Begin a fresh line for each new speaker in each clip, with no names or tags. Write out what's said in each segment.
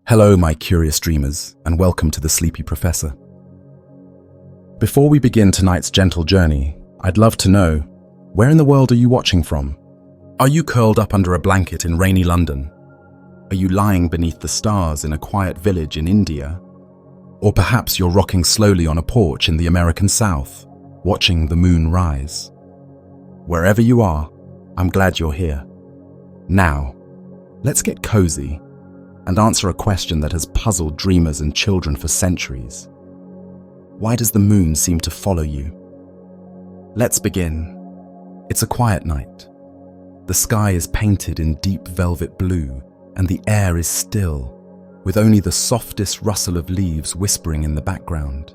Hello, my curious dreamers, and welcome to the Sleepy Professor. Before we begin tonight's gentle journey, I'd love to know, where in the world are you watching from? Are you curled up under a blanket in rainy London? Are you lying beneath the stars in a quiet village in India? Or perhaps you're rocking slowly on a porch in the American South, watching the moon rise. Wherever you are, I'm glad you're here. Now, let's get cozy and answer a question that has puzzled dreamers and children for centuries. Why does the moon seem to follow you? Let's begin. It's a quiet night. The sky is painted in deep velvet blue, and the air is still, with only the softest rustle of leaves whispering in the background.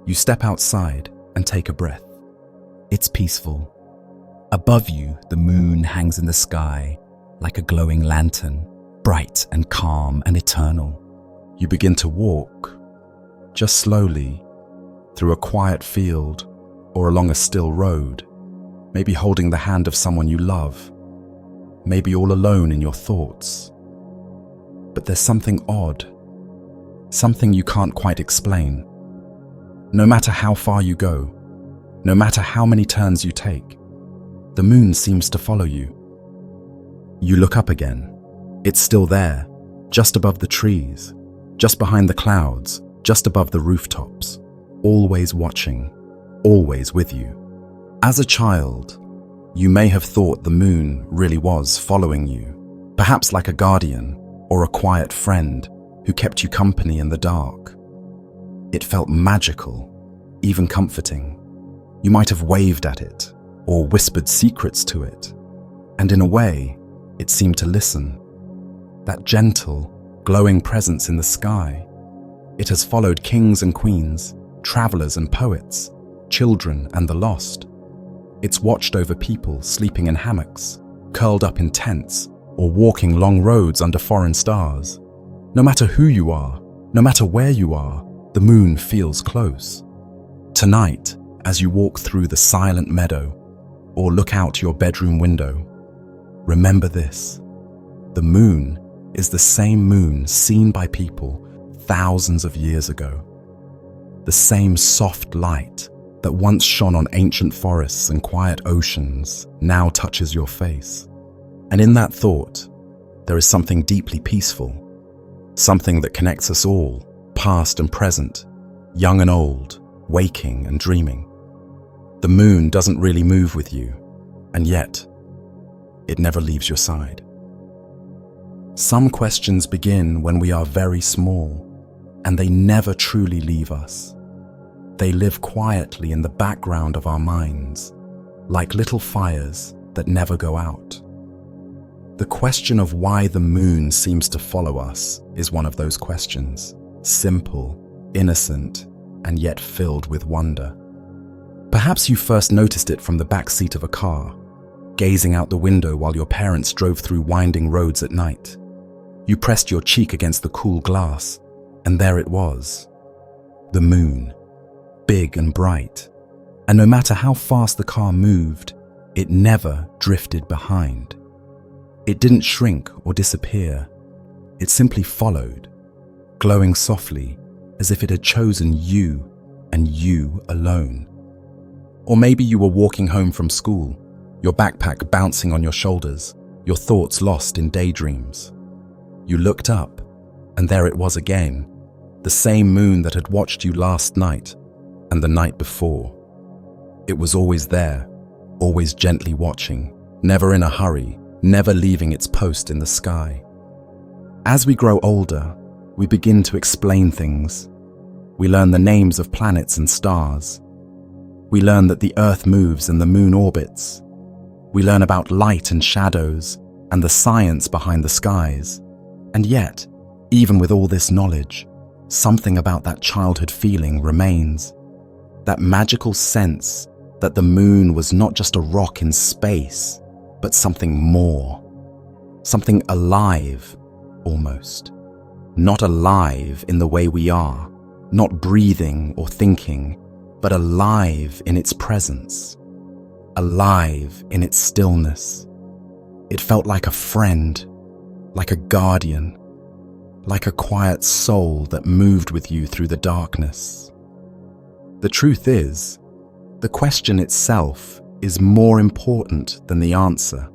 You step outside and take a breath. It's peaceful. Above you, the moon hangs in the sky like a glowing lantern, bright and calm and eternal. You begin to walk, just slowly, through a quiet field or along a still road, maybe holding the hand of someone you love, maybe all alone in your thoughts. But there's something odd, something you can't quite explain. No matter how far you go, no matter how many turns you take, the moon seems to follow you. You look up again. It's still there, just above the trees, just behind the clouds, just above the rooftops, always watching, always with you. As a child, you may have thought the moon really was following you, perhaps like a guardian or a quiet friend who kept you company in the dark. It felt magical, even comforting. You might have waved at it or whispered secrets to it, and in a way, it seemed to listen. That gentle, glowing presence in the sky. It has followed kings and queens, travelers and poets, children and the lost. It's watched over people sleeping in hammocks, curled up in tents, or walking long roads under foreign stars. No matter who you are, no matter where you are, the moon feels close. Tonight, as you walk through the silent meadow, or look out your bedroom window, remember this: the moon is the same moon seen by people thousands of years ago. The same soft light that once shone on ancient forests and quiet oceans now touches your face. And in that thought, there is something deeply peaceful, something that connects us all, past and present, young and old, waking and dreaming. The moon doesn't really move with you, and yet, it never leaves your side. Some questions begin when we are very small, and they never truly leave us. They live quietly in the background of our minds, like little fires that never go out. The question of why the moon seems to follow us is one of those questions, simple, innocent, and yet filled with wonder. Perhaps you first noticed it from the back seat of a car, gazing out the window while your parents drove through winding roads at night. You pressed your cheek against the cool glass, and there it was. The moon, big and bright. And no matter how fast the car moved, it never drifted behind. It didn't shrink or disappear. It simply followed, glowing softly as if it had chosen you and you alone. Or maybe you were walking home from school, your backpack bouncing on your shoulders, your thoughts lost in daydreams. You looked up, and there it was again, the same moon that had watched you last night and the night before. It was always there, always gently watching, never in a hurry, never leaving its post in the sky. As we grow older, we begin to explain things. We learn the names of planets and stars. We learn that the Earth moves and the moon orbits. We learn about light and shadows and the science behind the skies. And yet, even with all this knowledge, something about that childhood feeling remains. That magical sense that the moon was not just a rock in space, but something more. Something alive, almost. Not alive in the way we are, not breathing or thinking, but alive in its presence. Alive in its stillness. It felt like a friend, like a guardian, like a quiet soul that moved with you through the darkness. The truth is, the question itself is more important than the answer,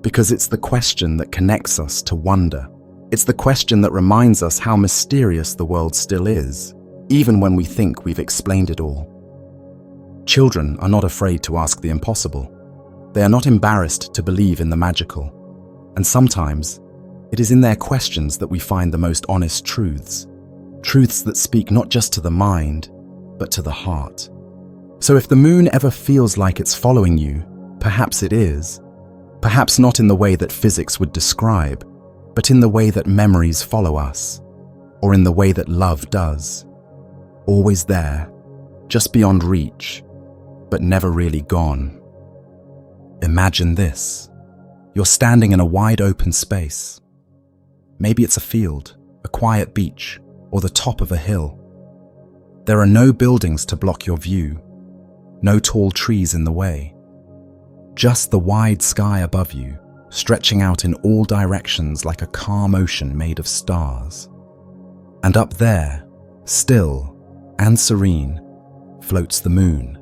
because it's the question that connects us to wonder. It's the question that reminds us how mysterious the world still is, even when we think we've explained it all. Children are not afraid to ask the impossible. They are not embarrassed to believe in the magical. And sometimes, it is in their questions that we find the most honest truths. Truths that speak not just to the mind, but to the heart. So if the moon ever feels like it's following you, perhaps it is. Perhaps not in the way that physics would describe, but in the way that memories follow us, or in the way that love does. Always there, just beyond reach, but never really gone. Imagine this. You're standing in a wide open space. Maybe it's a field, a quiet beach, or the top of a hill. There are no buildings to block your view, no tall trees in the way. Just the wide sky above you, stretching out in all directions like a calm ocean made of stars. And up there, still and serene, floats the moon.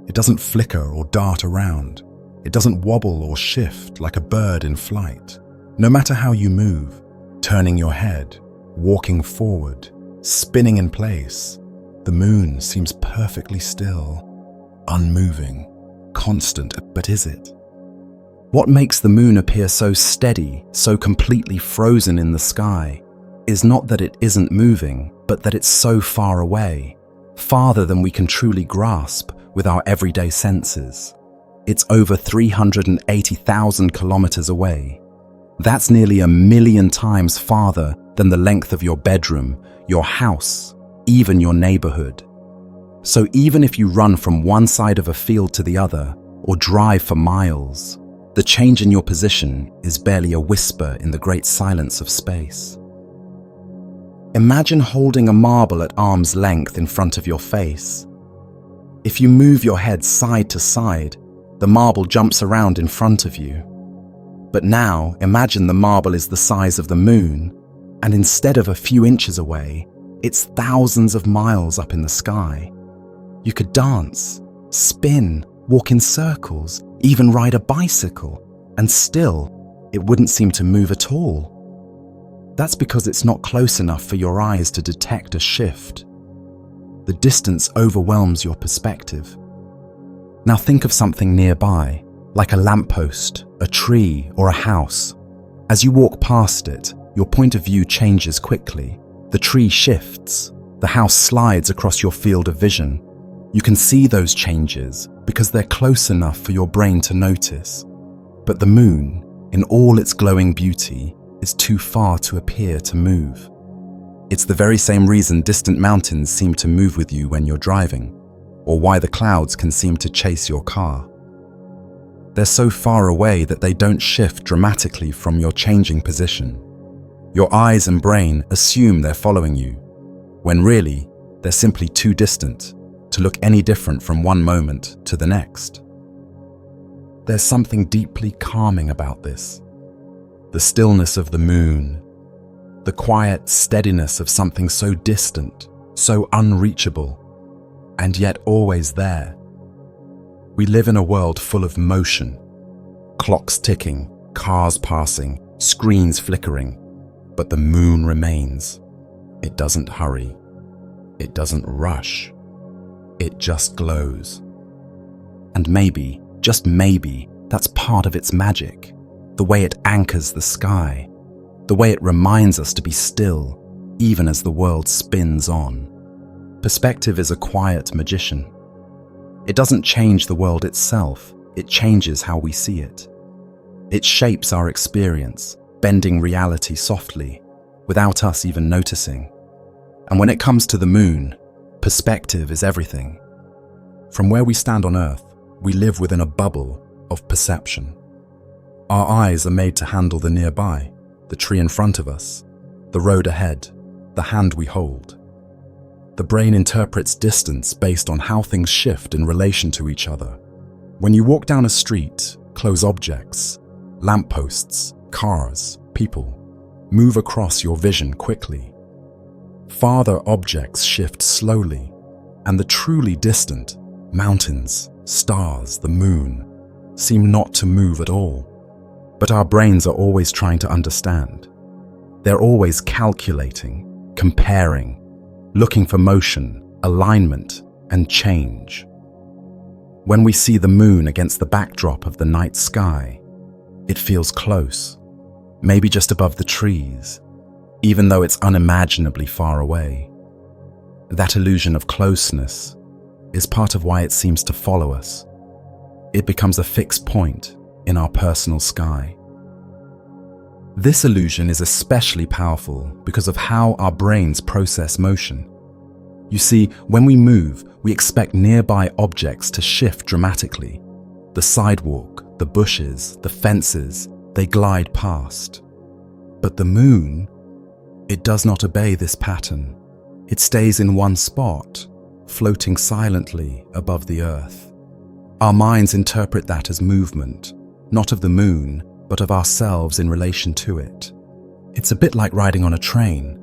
It doesn't flicker or dart around. It doesn't wobble or shift like a bird in flight. No matter how you move, turning your head, walking forward, spinning in place, the moon seems perfectly still, unmoving, constant. But is it? What makes the moon appear so steady, so completely frozen in the sky, is not that it isn't moving, but that it's so far away, farther than we can truly grasp with our everyday senses. It's over 380,000 kilometers away. That's nearly 1 million times farther than the length of your bedroom, your house, even your neighborhood. So even if you run from one side of a field to the other, or drive for miles, the change in your position is barely a whisper in the great silence of space. Imagine holding a marble at arm's length in front of your face. If you move your head side to side, the marble jumps around in front of you. But now imagine the marble is the size of the moon, and instead of a few inches away, it's thousands of miles up in the sky. You could dance, spin, walk in circles, even ride a bicycle, and still, it wouldn't seem to move at all. That's because it's not close enough for your eyes to detect a shift. The distance overwhelms your perspective. Now think of something nearby, like a lamppost, a tree, or a house. As you walk past it, your point of view changes quickly. The tree shifts, the house slides across your field of vision. You can see those changes because they're close enough for your brain to notice. But the moon, in all its glowing beauty, is too far to appear to move. It's the very same reason distant mountains seem to move with you when you're driving, or why the clouds can seem to chase your car. They're so far away that they don't shift dramatically from your changing position. Your eyes and brain assume they're following you, when really, they're simply too distant to look any different from one moment to the next. There's something deeply calming about this. The stillness of the moon, the quiet steadiness of something so distant, so unreachable, and yet always there. We live in a world full of motion, clocks ticking, cars passing, screens flickering, but the moon remains. It doesn't hurry. It doesn't rush. It just glows. And maybe, just maybe, that's part of its magic. The way it anchors the sky. The way it reminds us to be still, even as the world spins on. Perspective is a quiet magician. It doesn't change the world itself, it changes how we see it. It shapes our experience, bending reality softly, without us even noticing. And when it comes to the moon, perspective is everything. From where we stand on Earth, we live within a bubble of perception. Our eyes are made to handle the nearby, the tree in front of us, the road ahead, the hand we hold. The brain interprets distance based on how things shift in relation to each other. When you walk down a street, close objects, lampposts, cars, people, move across your vision quickly. Farther objects shift slowly, and the truly distant, mountains, stars, the moon, seem not to move at all. But our brains are always trying to understand. They're always calculating, comparing, looking for motion, alignment, and change. When we see the moon against the backdrop of the night sky, it feels close, maybe just above the trees, even though it's unimaginably far away. That illusion of closeness is part of why it seems to follow us. It becomes a fixed point in our personal sky. This illusion is especially powerful because of how our brains process motion. You see, when we move, we expect nearby objects to shift dramatically. The sidewalk, the bushes, the fences, they glide past. But the moon, it does not obey this pattern. It stays in one spot, floating silently above the earth. Our minds interpret that as movement, not of the moon, but of ourselves in relation to it. It's a bit like riding on a train.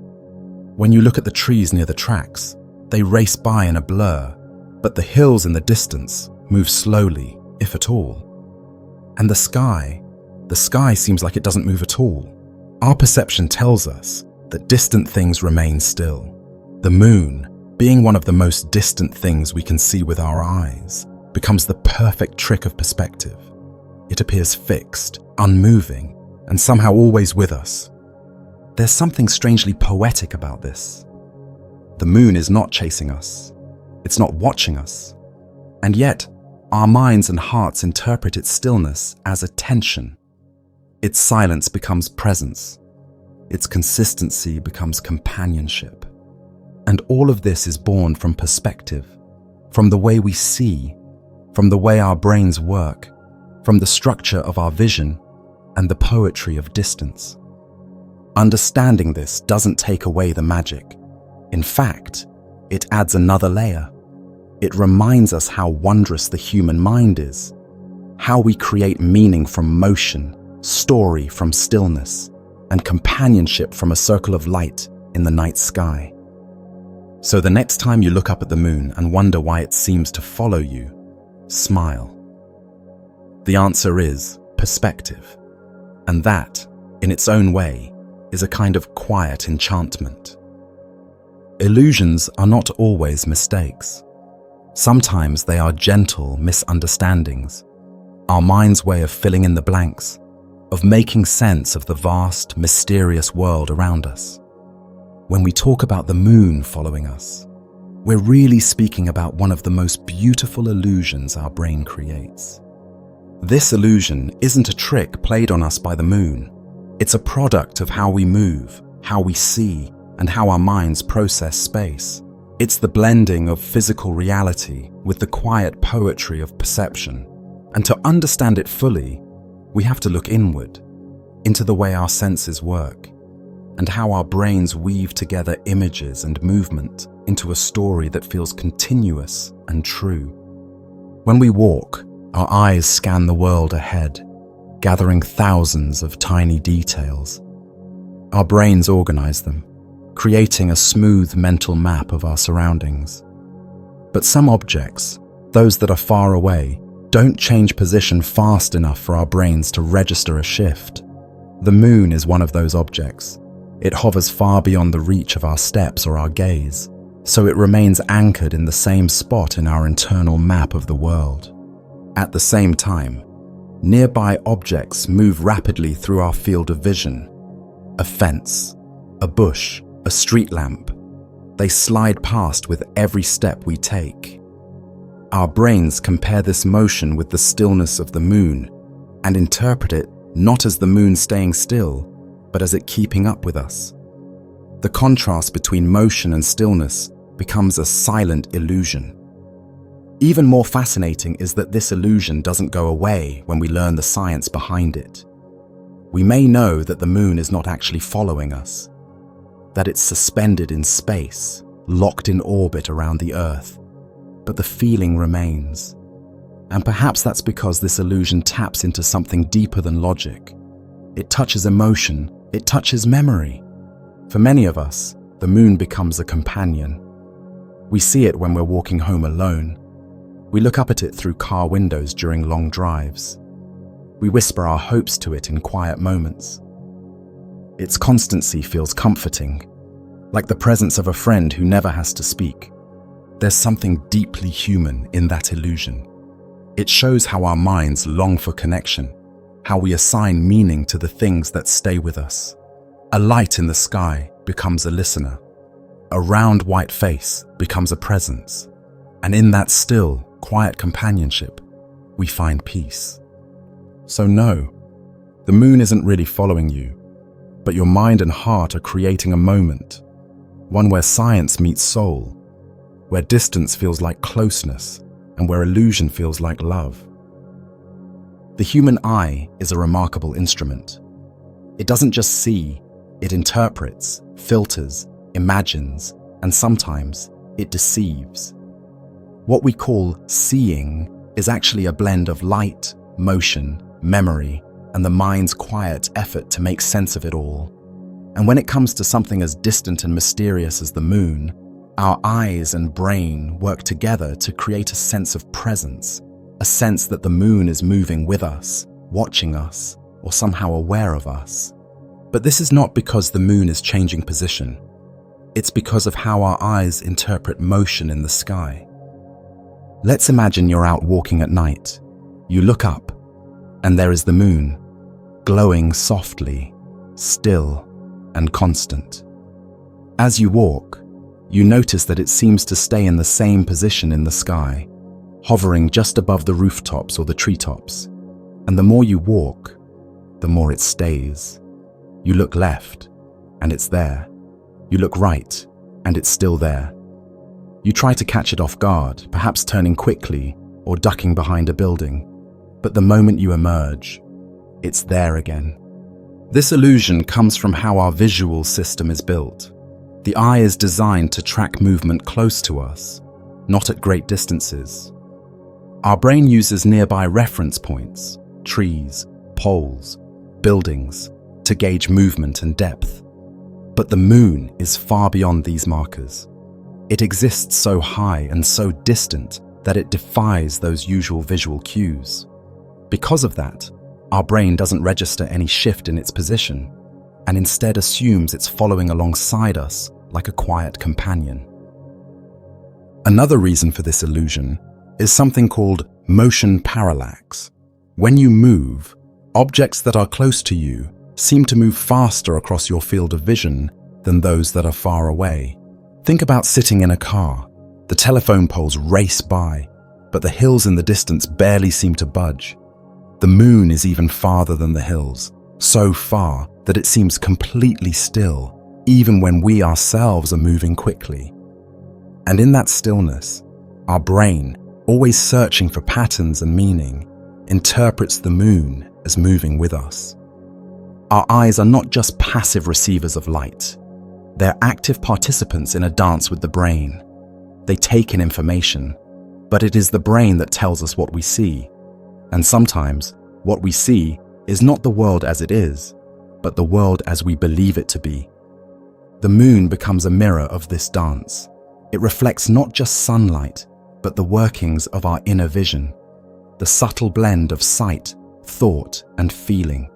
When you look at the trees near the tracks, they race by in a blur, but the hills in the distance move slowly, if at all. And the sky seems like it doesn't move at all. Our perception tells us that distant things remain still. The moon, being one of the most distant things we can see with our eyes, becomes the perfect trick of perspective. It appears fixed, unmoving, and somehow always with us. There's something strangely poetic about this. The moon is not chasing us. It's not watching us. And yet, our minds and hearts interpret its stillness as attention. Its silence becomes presence. Its consistency becomes companionship. And all of this is born from perspective, from the way we see, from the way our brains work, from the structure of our vision, and the poetry of distance. Understanding this doesn't take away the magic. In fact, it adds another layer. It reminds us how wondrous the human mind is, how we create meaning from motion, story from stillness, and companionship from a circle of light in the night sky. So the next time you look up at the moon and wonder why it seems to follow you, smile. The answer is perspective, and that, in its own way, is a kind of quiet enchantment. Illusions are not always mistakes. Sometimes they are gentle misunderstandings, our mind's way of filling in the blanks, of making sense of the vast, mysterious world around us. When we talk about the moon following us, we're really speaking about one of the most beautiful illusions our brain creates. This illusion isn't a trick played on us by the moon. It's a product of how we move, how we see, and how our minds process space. It's the blending of physical reality with the quiet poetry of perception. And to understand it fully, we have to look inward, into the way our senses work, and how our brains weave together images and movement into a story that feels continuous and true. When we walk, our eyes scan the world ahead, gathering thousands of tiny details. Our brains organize them, creating a smooth mental map of our surroundings. But some objects, those that are far away, don't change position fast enough for our brains to register a shift. The moon is one of those objects. It hovers far beyond the reach of our steps or our gaze, so it remains anchored in the same spot in our internal map of the world. At the same time, nearby objects move rapidly through our field of vision. A fence, a bush, a street lamp. They slide past with every step we take. Our brains compare this motion with the stillness of the moon and interpret it not as the moon staying still, but as it keeping up with us. The contrast between motion and stillness becomes a silent illusion. Even more fascinating is that this illusion doesn't go away when we learn the science behind it. We may know that the moon is not actually following us, that it's suspended in space, locked in orbit around the Earth, but the feeling remains. And perhaps that's because this illusion taps into something deeper than logic. It touches emotion It touches memory. For many of us, the moon becomes a companion. We see it when we're walking home alone. We look up at it through car windows during long drives. We whisper our hopes to it in quiet moments. Its constancy feels comforting, like the presence of a friend who never has to speak. There's something deeply human in that illusion. It shows how our minds long for connection, how we assign meaning to the things that stay with us. A light in the sky becomes a listener. A round white face becomes a presence. And in that still, quiet companionship, we find peace. So no, the moon isn't really following you, but your mind and heart are creating a moment, one where science meets soul, where distance feels like closeness, and where illusion feels like love. The human eye is a remarkable instrument. It doesn't just see, it interprets, filters, imagines, and sometimes it deceives. What we call seeing is actually a blend of light, motion, memory, and the mind's quiet effort to make sense of it all. And when it comes to something as distant and mysterious as the moon, our eyes and brain work together to create a sense of presence, a sense that the moon is moving with us, watching us, or somehow aware of us. But this is not because the moon is changing position. It's because of how our eyes interpret motion in the sky. Let's imagine you're out walking at night. You look up, and there is the moon, glowing softly, still, and constant. As you walk, you notice that it seems to stay in the same position in the sky, hovering just above the rooftops or the treetops. And the more you walk, the more it stays. You look left, and it's there. You look right, and it's still there. You try to catch it off guard, perhaps turning quickly or ducking behind a building. But the moment you emerge, it's there again. This illusion comes from how our visual system is built. The eye is designed to track movement close to us, not at great distances. Our brain uses nearby reference points, trees, poles, buildings, to gauge movement and depth. But the moon is far beyond these markers. It exists so high and so distant that it defies those usual visual cues. Because of that, our brain doesn't register any shift in its position, and instead assumes it's following alongside us like a quiet companion. Another reason for this illusion is something called motion parallax. When you move, objects that are close to you seem to move faster across your field of vision than those that are far away. Think about sitting in a car. The telephone poles race by, but the hills in the distance barely seem to budge. The moon is even farther than the hills, so far that it seems completely still, even when we ourselves are moving quickly. And in that stillness, our brain, always searching for patterns and meaning, interprets the moon as moving with us. Our eyes are not just passive receivers of light. They're active participants in a dance with the brain. They take in information, but it is the brain that tells us what we see. And sometimes, what we see is not the world as it is, but the world as we believe it to be. The moon becomes a mirror of this dance. It reflects not just sunlight, but the workings of our inner vision, the subtle blend of sight, thought, and feeling.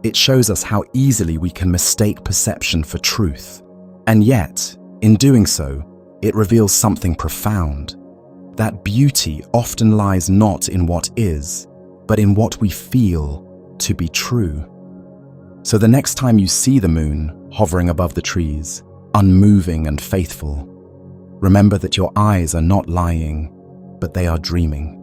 It shows us how easily we can mistake perception for truth. And yet, in doing so, it reveals something profound. That beauty often lies not in what is, but in what we feel to be true. So the next time you see the moon hovering above the trees, unmoving and faithful, remember that your eyes are not lying, but they are dreaming.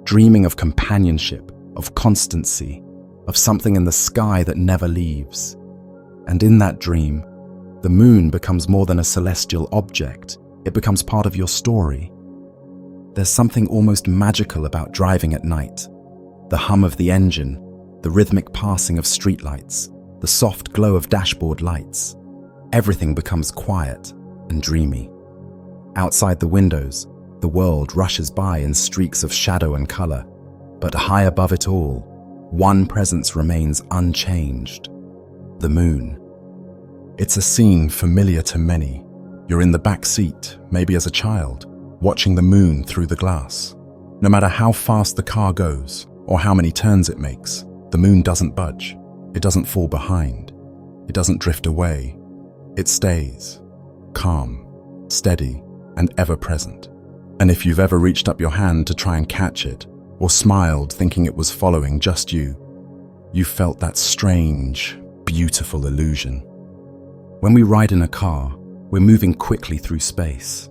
Dreaming of companionship, of constancy, of something in the sky that never leaves. And in that dream, the moon becomes more than a celestial object. It becomes part of your story. There's something almost magical about driving at night. The hum of the engine, the rhythmic passing of streetlights, the soft glow of dashboard lights. Everything becomes quiet and dreamy. Outside the windows, the world rushes by in streaks of shadow and color, but high above it all, one presence remains unchanged. the moon. It's a scene familiar to many. You're in the back seat, maybe as a child, watching the moon through the glass. No matter how fast the car goes or how many turns it makes, the moon doesn't budge. It doesn't fall behind. It doesn't drift away. It stays, calm, steady, and ever present. And if you've ever reached up your hand to try and catch it, or smiled thinking it was following just you, you felt that strange, beautiful illusion. When we ride in a car, we're moving quickly through space.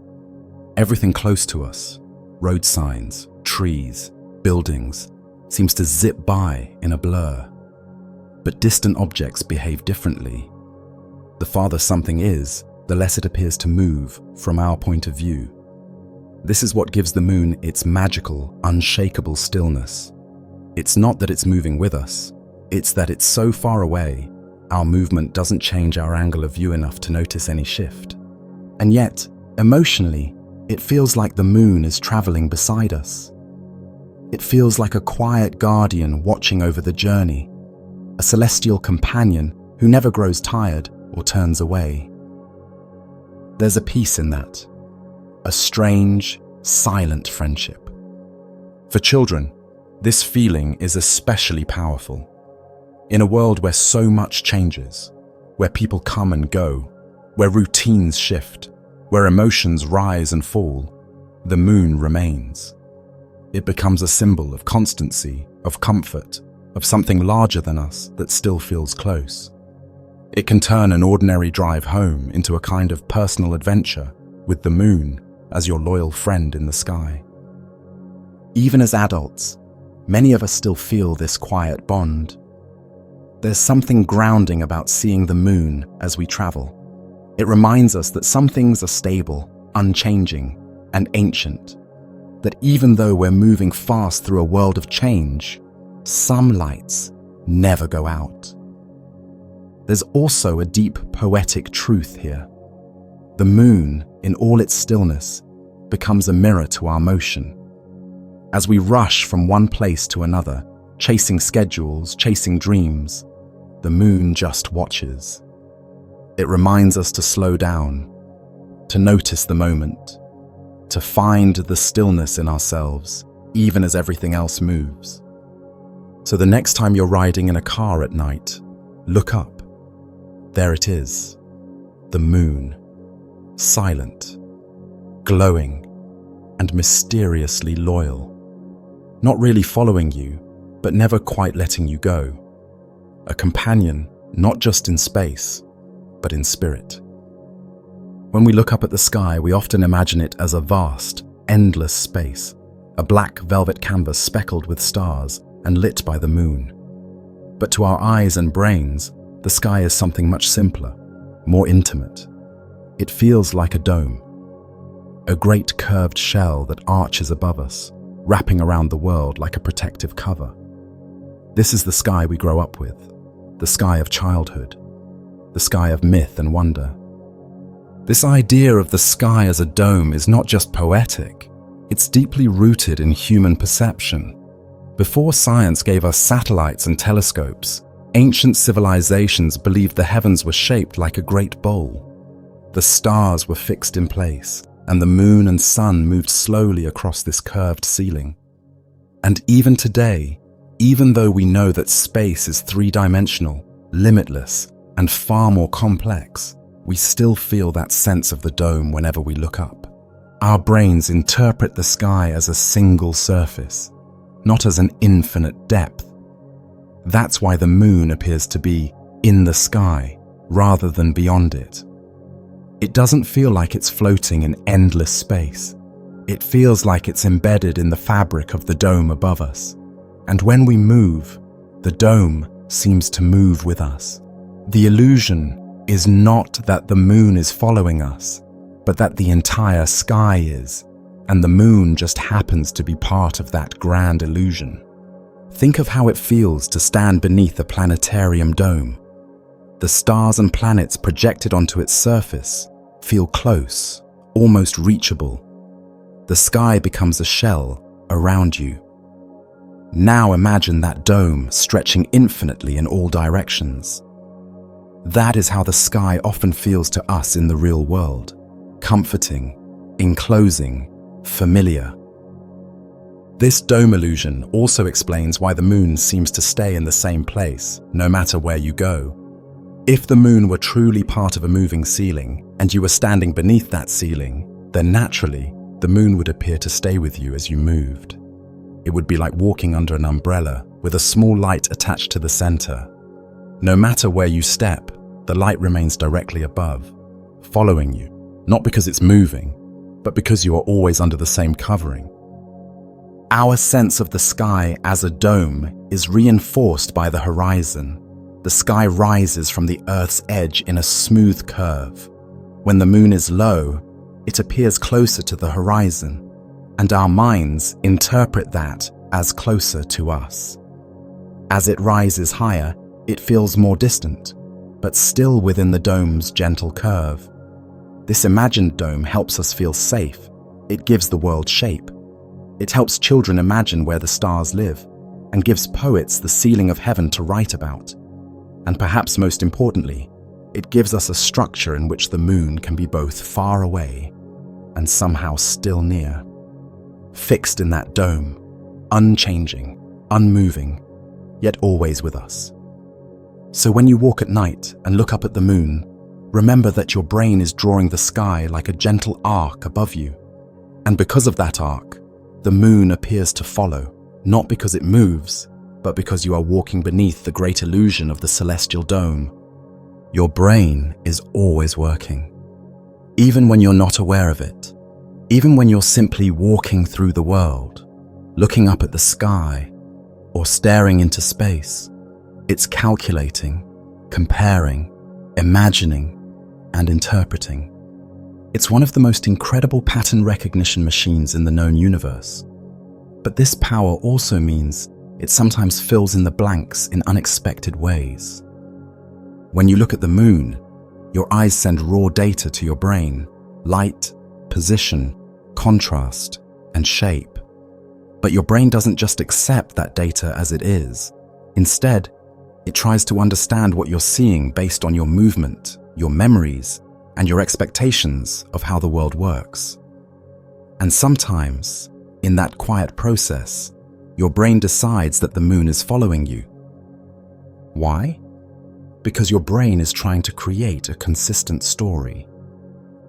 Everything close to us, road signs, trees, buildings, seems to zip by in a blur. But distant objects behave differently. The farther something is, the less it appears to move from our point of view. This is what gives the moon its magical, unshakable stillness. It's not that it's moving with us, it's that it's so far away, our movement doesn't change our angle of view enough to notice any shift. And yet, emotionally, it feels like the moon is traveling beside us. It feels like a quiet guardian watching over the journey, a celestial companion who never grows tired or turns away. There's a peace in that, a strange, silent friendship. For children, this feeling is especially powerful. In a world where so much changes, where people come and go, where routines shift, where emotions rise and fall, the moon remains. It becomes a symbol of constancy, of comfort, of something larger than us that still feels close. It can turn an ordinary drive home into a kind of personal adventure with the moon as your loyal friend in the sky. Even as adults, many of us still feel this quiet bond. There's something grounding about seeing the moon as we travel. It reminds us that some things are stable, unchanging, and ancient. That even though we're moving fast through a world of change, some lights never go out. There's also a deep poetic truth here. The moon, in all its stillness, becomes a mirror to our motion. As we rush from one place to another, chasing schedules, chasing dreams, the moon just watches. It reminds us to slow down, to notice the moment, to find the stillness in ourselves, even as everything else moves. So the next time you're riding in a car at night, look up. There it is, the moon, silent, glowing, and mysteriously loyal. Not really following you, but never quite letting you go. A companion, not just in space, but in spirit. When we look up at the sky, we often imagine it as a vast, endless space, a black velvet canvas speckled with stars and lit by the moon. But to our eyes and brains, the sky is something much simpler, more intimate. It feels like a dome, a great curved shell that arches above us, wrapping around the world like a protective cover. This is the sky we grow up with, the sky of childhood, the sky of myth and wonder. This idea of the sky as a dome is not just poetic, it's deeply rooted in human perception. Before science gave us satellites and telescopes, ancient civilizations believed the heavens were shaped like a great bowl. The stars were fixed in place, and the moon and sun moved slowly across this curved ceiling. And even today, even though we know that space is three-dimensional, limitless, and far more complex, we still feel that sense of the dome whenever we look up. Our brains interpret the sky as a single surface, not as an infinite depth. That's why the moon appears to be in the sky rather than beyond it. It doesn't feel like it's floating in endless space. It feels like it's embedded in the fabric of the dome above us. And when we move, the dome seems to move with us. The illusion is not that the moon is following us, but that the entire sky is, and the moon just happens to be part of that grand illusion. Think of how it feels to stand beneath a planetarium dome. The stars and planets projected onto its surface feel close, almost reachable. The sky becomes a shell around you. Now imagine that dome stretching infinitely in all directions. That is how the sky often feels to us in the real world. Comforting, enclosing, familiar. This dome illusion also explains why the moon seems to stay in the same place, no matter where you go. If the moon were truly part of a moving ceiling, and you were standing beneath that ceiling, then naturally, the moon would appear to stay with you as you moved. It would be like walking under an umbrella with a small light attached to the center. No matter where you step, the light remains directly above, following you, not because it's moving, but because you are always under the same covering. Our sense of the sky as a dome is reinforced by the horizon. The sky rises from the Earth's edge in a smooth curve. When the moon is low, it appears closer to the horizon, and our minds interpret that as closer to us. As it rises higher, it feels more distant, but still within the dome's gentle curve. This imagined dome helps us feel safe. It gives the world shape. It helps children imagine where the stars live, and gives poets the ceiling of heaven to write about. And perhaps most importantly, it gives us a structure in which the moon can be both far away and somehow still near. Fixed in that dome, unchanging, unmoving, yet always with us. So when you walk at night and look up at the moon, remember that your brain is drawing the sky like a gentle arc above you. And because of that arc, the moon appears to follow, not because it moves, but because you are walking beneath the great illusion of the celestial dome. Your brain is always working, even when you're not aware of it, even when you're simply walking through the world, looking up at the sky, or staring into space. It's calculating, comparing, imagining, and interpreting. It's one of the most incredible pattern recognition machines in the known universe. But this power also means it sometimes fills in the blanks in unexpected ways. When you look at the moon, your eyes send raw data to your brain: light, position, contrast, and shape. But your brain doesn't just accept that data as it is. Instead, it tries to understand what you're seeing based on your movement, your memories, and your expectations of how the world works. And sometimes, in that quiet process, your brain decides that the moon is following you. Why? Because your brain is trying to create a consistent story.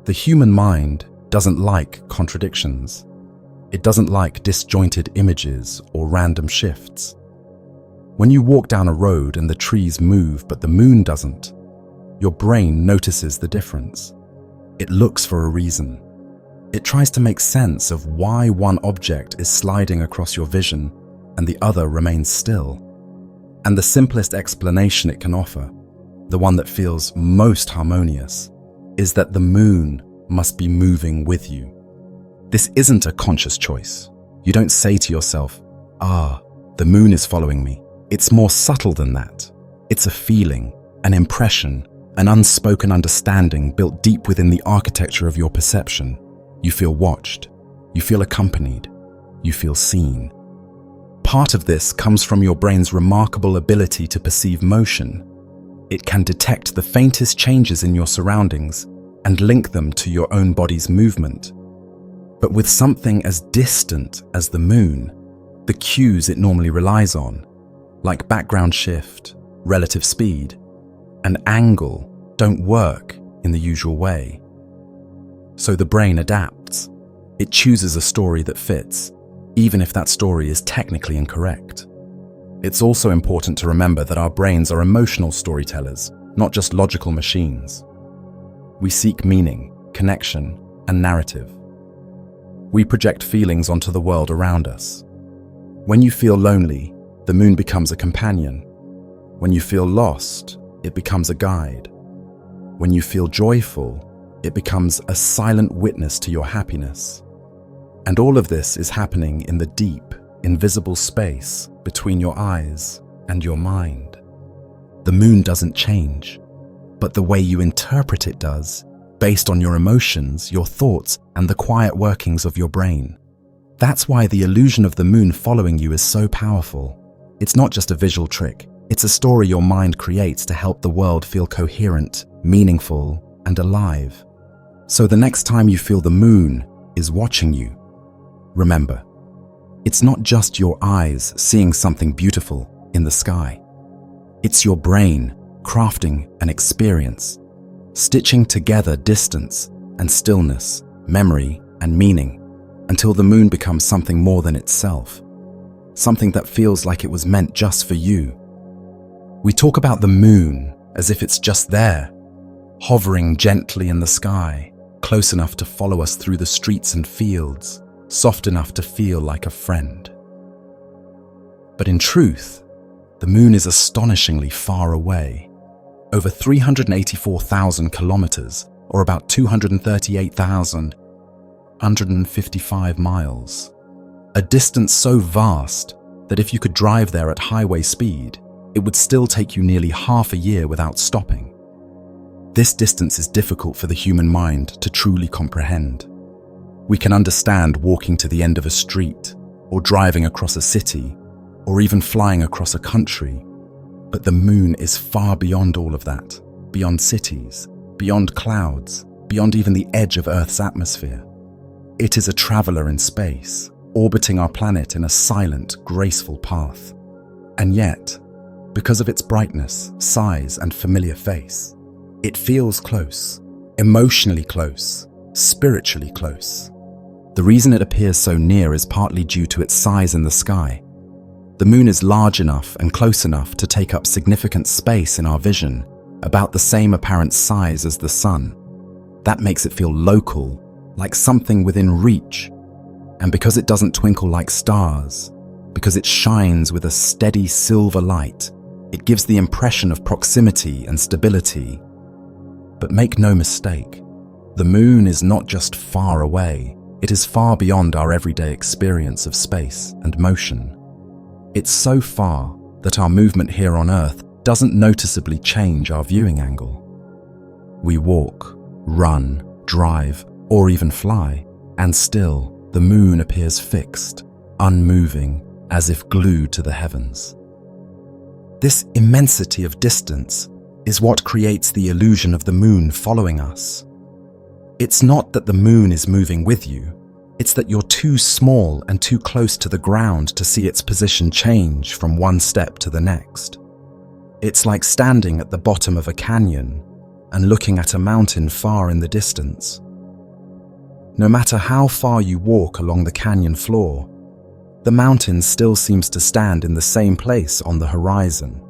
The human mind doesn't like contradictions. It doesn't like disjointed images or random shifts. When you walk down a road and the trees move but the moon doesn't, your brain notices the difference. It looks for a reason. It tries to make sense of why one object is sliding across your vision and the other remains still. And the simplest explanation it can offer, the one that feels most harmonious, is that the moon must be moving with you. This isn't a conscious choice. You don't say to yourself, the moon is following me. It's more subtle than that. It's a feeling, an impression, an unspoken understanding built deep within the architecture of your perception. You feel watched. You feel accompanied. You feel seen. Part of this comes from your brain's remarkable ability to perceive motion. It can detect the faintest changes in your surroundings and link them to your own body's movement. But with something as distant as the moon, the cues it normally relies on, like background shift, relative speed, and angle, don't work in the usual way. So the brain adapts. It chooses a story that fits, even if that story is technically incorrect. It's also important to remember that our brains are emotional storytellers, not just logical machines. We seek meaning, connection, and narrative. We project feelings onto the world around us. When you feel lonely, the moon becomes a companion. When you feel lost, it becomes a guide. When you feel joyful, it becomes a silent witness to your happiness. And all of this is happening in the deep, invisible space between your eyes and your mind. The moon doesn't change, but the way you interpret it does, based on your emotions, your thoughts, and the quiet workings of your brain. That's why the illusion of the moon following you is so powerful. It's not just a visual trick, It's a story your mind creates to help the world feel coherent, meaningful, and alive. So the next time you feel the moon is watching you, remember, it's not just your eyes seeing something beautiful in the sky. It's your brain crafting an experience, stitching together distance and stillness, memory and meaning, until the moon becomes something more than itself, something that feels like it was meant just for you. We talk about the moon as if it's just there, hovering gently in the sky, close enough to follow us through the streets and fields, soft enough to feel like a friend. But in truth, the moon is astonishingly far away, over 384,000 kilometers, or about 238,155 miles. A distance so vast that if you could drive there at highway speed, it would still take you nearly half a year without stopping. This distance is difficult for the human mind to truly comprehend. We can understand walking to the end of a street, or driving across a city, or even flying across a country. But the moon is far beyond all of that, beyond cities, beyond clouds, beyond even the edge of Earth's atmosphere. It is a traveler in space, orbiting our planet in a silent, graceful path. And yet, because of its brightness, size, and familiar face, it feels close, emotionally close, spiritually close. The reason it appears so near is partly due to its size in the sky. The moon is large enough and close enough to take up significant space in our vision, about the same apparent size as the sun. That makes it feel local, like something within reach. And because it doesn't twinkle like stars, because it shines with a steady silver light, it gives the impression of proximity and stability. But make no mistake, the moon is not just far away, it is far beyond our everyday experience of space and motion. It's so far that our movement here on Earth doesn't noticeably change our viewing angle. We walk, run, drive, or even fly, and still the moon appears fixed, unmoving, as if glued to the heavens. This immensity of distance is what creates the illusion of the moon following us. It's not that the moon is moving with you, it's that you're too small and too close to the ground to see its position change from one step to the next. It's like standing at the bottom of a canyon and looking at a mountain far in the distance. No matter how far you walk along the canyon floor, the mountain still seems to stand in the same place on the horizon.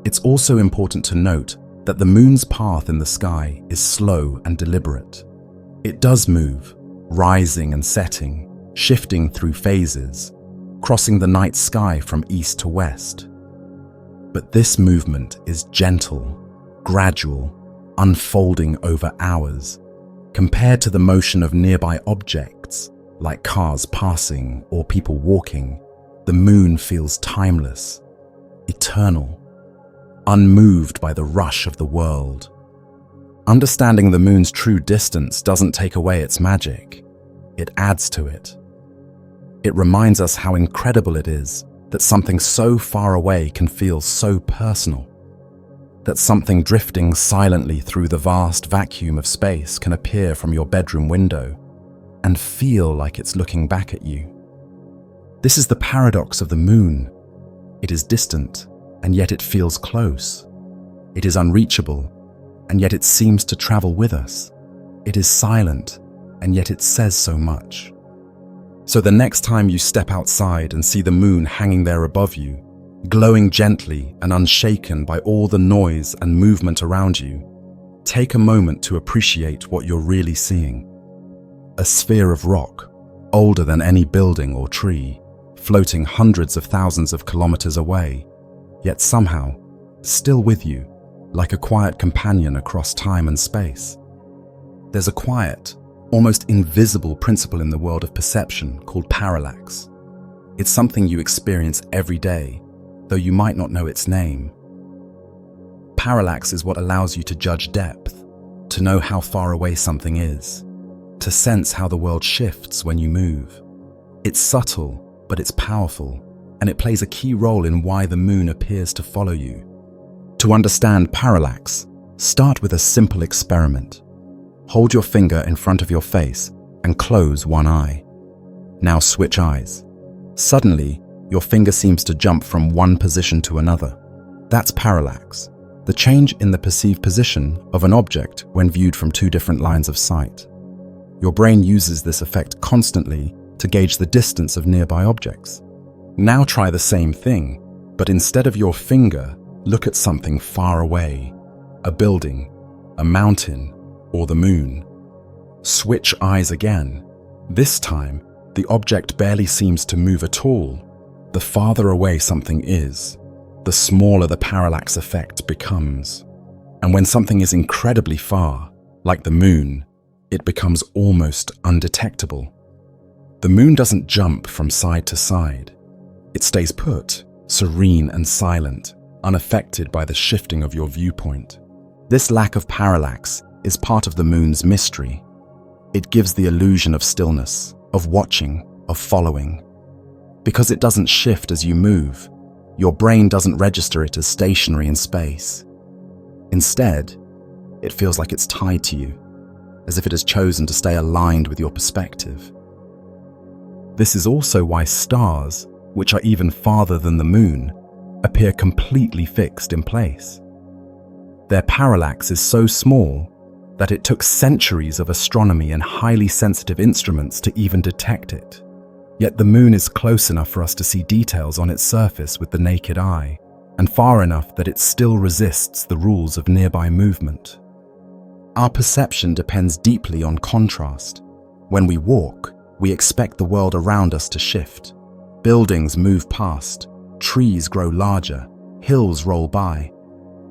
It's also important to note that the moon's path in the sky is slow and deliberate. It does move, rising and setting, shifting through phases, crossing the night sky from east to west. But this movement is gentle, gradual, unfolding over hours, compared to the motion of nearby objects, like cars passing or people walking. The moon feels timeless, eternal, unmoved by the rush of the world. Understanding the moon's true distance doesn't take away its magic, it adds to it. It reminds us how incredible it is that something so far away can feel so personal, that something drifting silently through the vast vacuum of space can appear from your bedroom window and feel like it's looking back at you. This is the paradox of the moon. It is distant, and yet it feels close. It is unreachable, and yet it seems to travel with us. It is silent, and yet it says so much. So the next time you step outside and see the moon hanging there above you, glowing gently and unshaken by all the noise and movement around you, take a moment to appreciate what you're really seeing. A sphere of rock, older than any building or tree, floating hundreds of thousands of kilometers away, yet somehow still with you, like a quiet companion across time and space. There's a quiet, almost invisible principle in the world of perception called parallax. It's something you experience every day, though you might not know its name. Parallax is what allows you to judge depth, to know how far away something is, to sense how the world shifts when you move. It's subtle, but it's powerful, and it plays a key role in why the moon appears to follow you. To understand parallax, start with a simple experiment. Hold your finger in front of your face and close one eye. Now switch eyes. Suddenly, your finger seems to jump from one position to another. That's parallax, the change in the perceived position of an object when viewed from two different lines of sight. Your brain uses this effect constantly to gauge the distance of nearby objects. Now try the same thing, but instead of your finger, look at something far away, a building, a mountain, or the moon. Switch eyes again. This time, the object barely seems to move at all. The farther away something is, the smaller the parallax effect becomes. And when something is incredibly far, like the moon, it becomes almost undetectable. The moon doesn't jump from side to side. It stays put, serene and silent, unaffected by the shifting of your viewpoint. This lack of parallax is part of the moon's mystery. It gives the illusion of stillness, of watching, of following. Because it doesn't shift as you move, your brain doesn't register it as stationary in space. Instead, it feels like it's tied to you, as if it has chosen to stay aligned with your perspective. This is also why stars, which are even farther than the moon, appear completely fixed in place. Their parallax is so small that it took centuries of astronomy and highly sensitive instruments to even detect it. Yet the moon is close enough for us to see details on its surface with the naked eye, and far enough that it still resists the rules of nearby movement. Our perception depends deeply on contrast. When we walk, we expect the world around us to shift. Buildings move past, trees grow larger, hills roll by.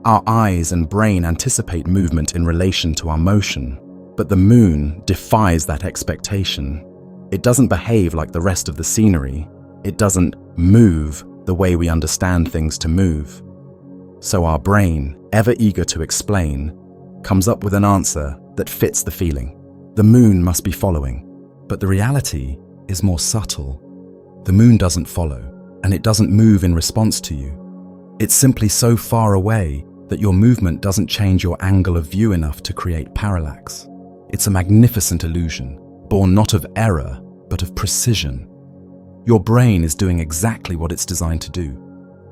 Our eyes and brain anticipate movement in relation to our motion, but the moon defies that expectation. It doesn't behave like the rest of the scenery. It doesn't move the way we understand things to move. So our brain, ever eager to explain, comes up with an answer that fits the feeling. The moon must be following, but the reality is more subtle. The moon doesn't follow, and it doesn't move in response to you. It's simply so far away that your movement doesn't change your angle of view enough to create parallax. It's a magnificent illusion, born not of error, but of precision. Your brain is doing exactly what it's designed to do.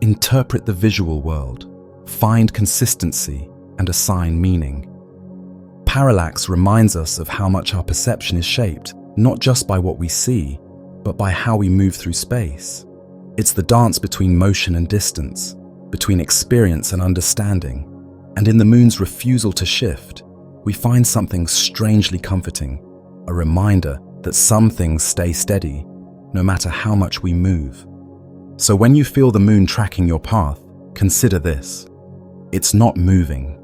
Interpret the visual world, find consistency, and assign meaning. Parallax reminds us of how much our perception is shaped, not just by what we see, but by how we move through space. It's the dance between motion and distance, between experience and understanding. And in the moon's refusal to shift, we find something strangely comforting, a reminder that some things stay steady, no matter how much we move. So when you feel the moon tracking your path, consider this. It's not moving,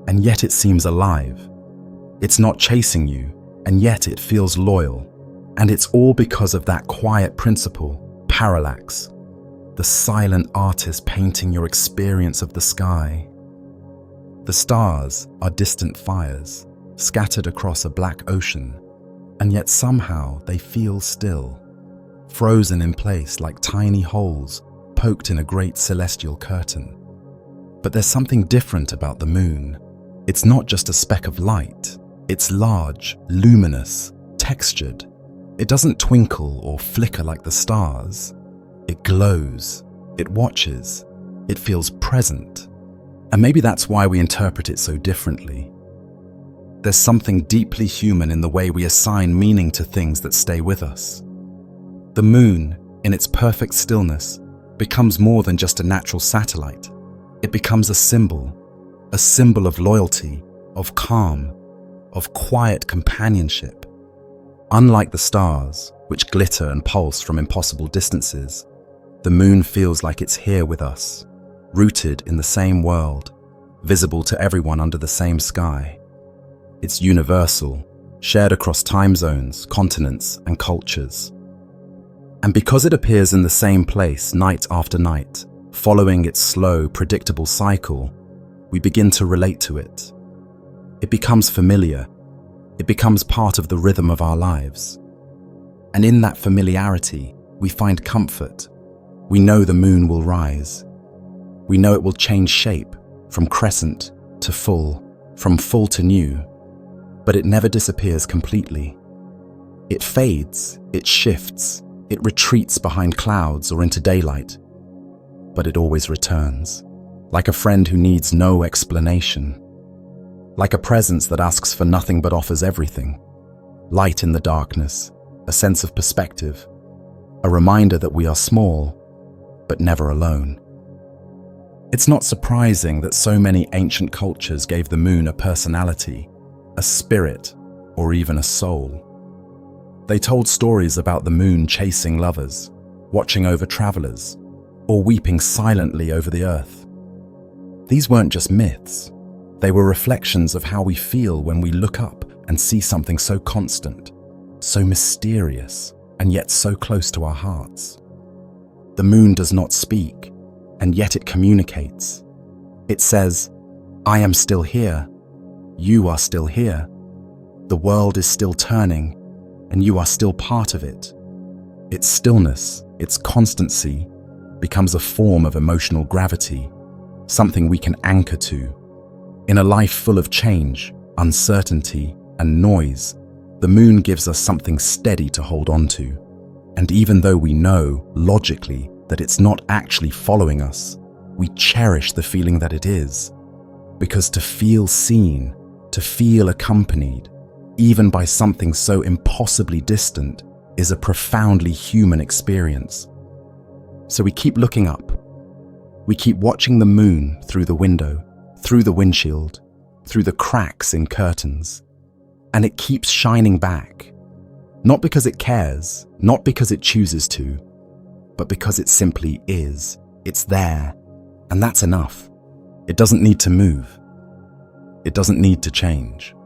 and yet it seems alive. It's not chasing you, and yet it feels loyal. And it's all because of that quiet principle, parallax, the silent artist painting your experience of the sky. The stars are distant fires, scattered across a black ocean, and yet somehow they feel still, frozen in place like tiny holes poked in a great celestial curtain. But there's something different about the moon. It's not just a speck of light. It's large, luminous, textured. It doesn't twinkle or flicker like the stars. It glows, it watches, it feels present. And maybe that's why we interpret it so differently. There's something deeply human in the way we assign meaning to things that stay with us. The moon, in its perfect stillness, becomes more than just a natural satellite. It becomes a symbol of loyalty, of calm, of quiet companionship. Unlike the stars, which glitter and pulse from impossible distances, the moon feels like it's here with us, rooted in the same world, visible to everyone under the same sky. It's universal, shared across time zones, continents, and cultures. And because it appears in the same place night after night, following its slow, predictable cycle, we begin to relate to it. It becomes familiar. It becomes part of the rhythm of our lives. And in that familiarity, we find comfort, We know the moon will rise. We know it will change shape from crescent to full, from full to new, but it never disappears completely. It fades, it shifts, it retreats behind clouds or into daylight, but it always returns, like a friend who needs no explanation, like a presence that asks for nothing but offers everything, light in the darkness, a sense of perspective, a reminder that we are small, but never alone. It's not surprising that so many ancient cultures gave the moon a personality, a spirit, or even a soul. They told stories about the moon chasing lovers, watching over travelers, or weeping silently over the earth. These weren't just myths. They were reflections of how we feel when we look up and see something so constant, so mysterious, and yet so close to our hearts. The moon does not speak, and yet it communicates. It says, "I am still here. You are still here. The world is still turning, and you are still part of it." Its stillness, its constancy, becomes a form of emotional gravity, something we can anchor to. In a life full of change, uncertainty, and noise, the moon gives us something steady to hold on to. And even though we know, logically, that it's not actually following us, we cherish the feeling that it is. Because to feel seen, to feel accompanied, even by something so impossibly distant, is a profoundly human experience. So we keep looking up. We keep watching the moon through the window, through the windshield, through the cracks in curtains. And it keeps shining back. Not because it cares, not because it chooses to, but because it simply is. It's there, and that's enough. It doesn't need to move. It doesn't need to change.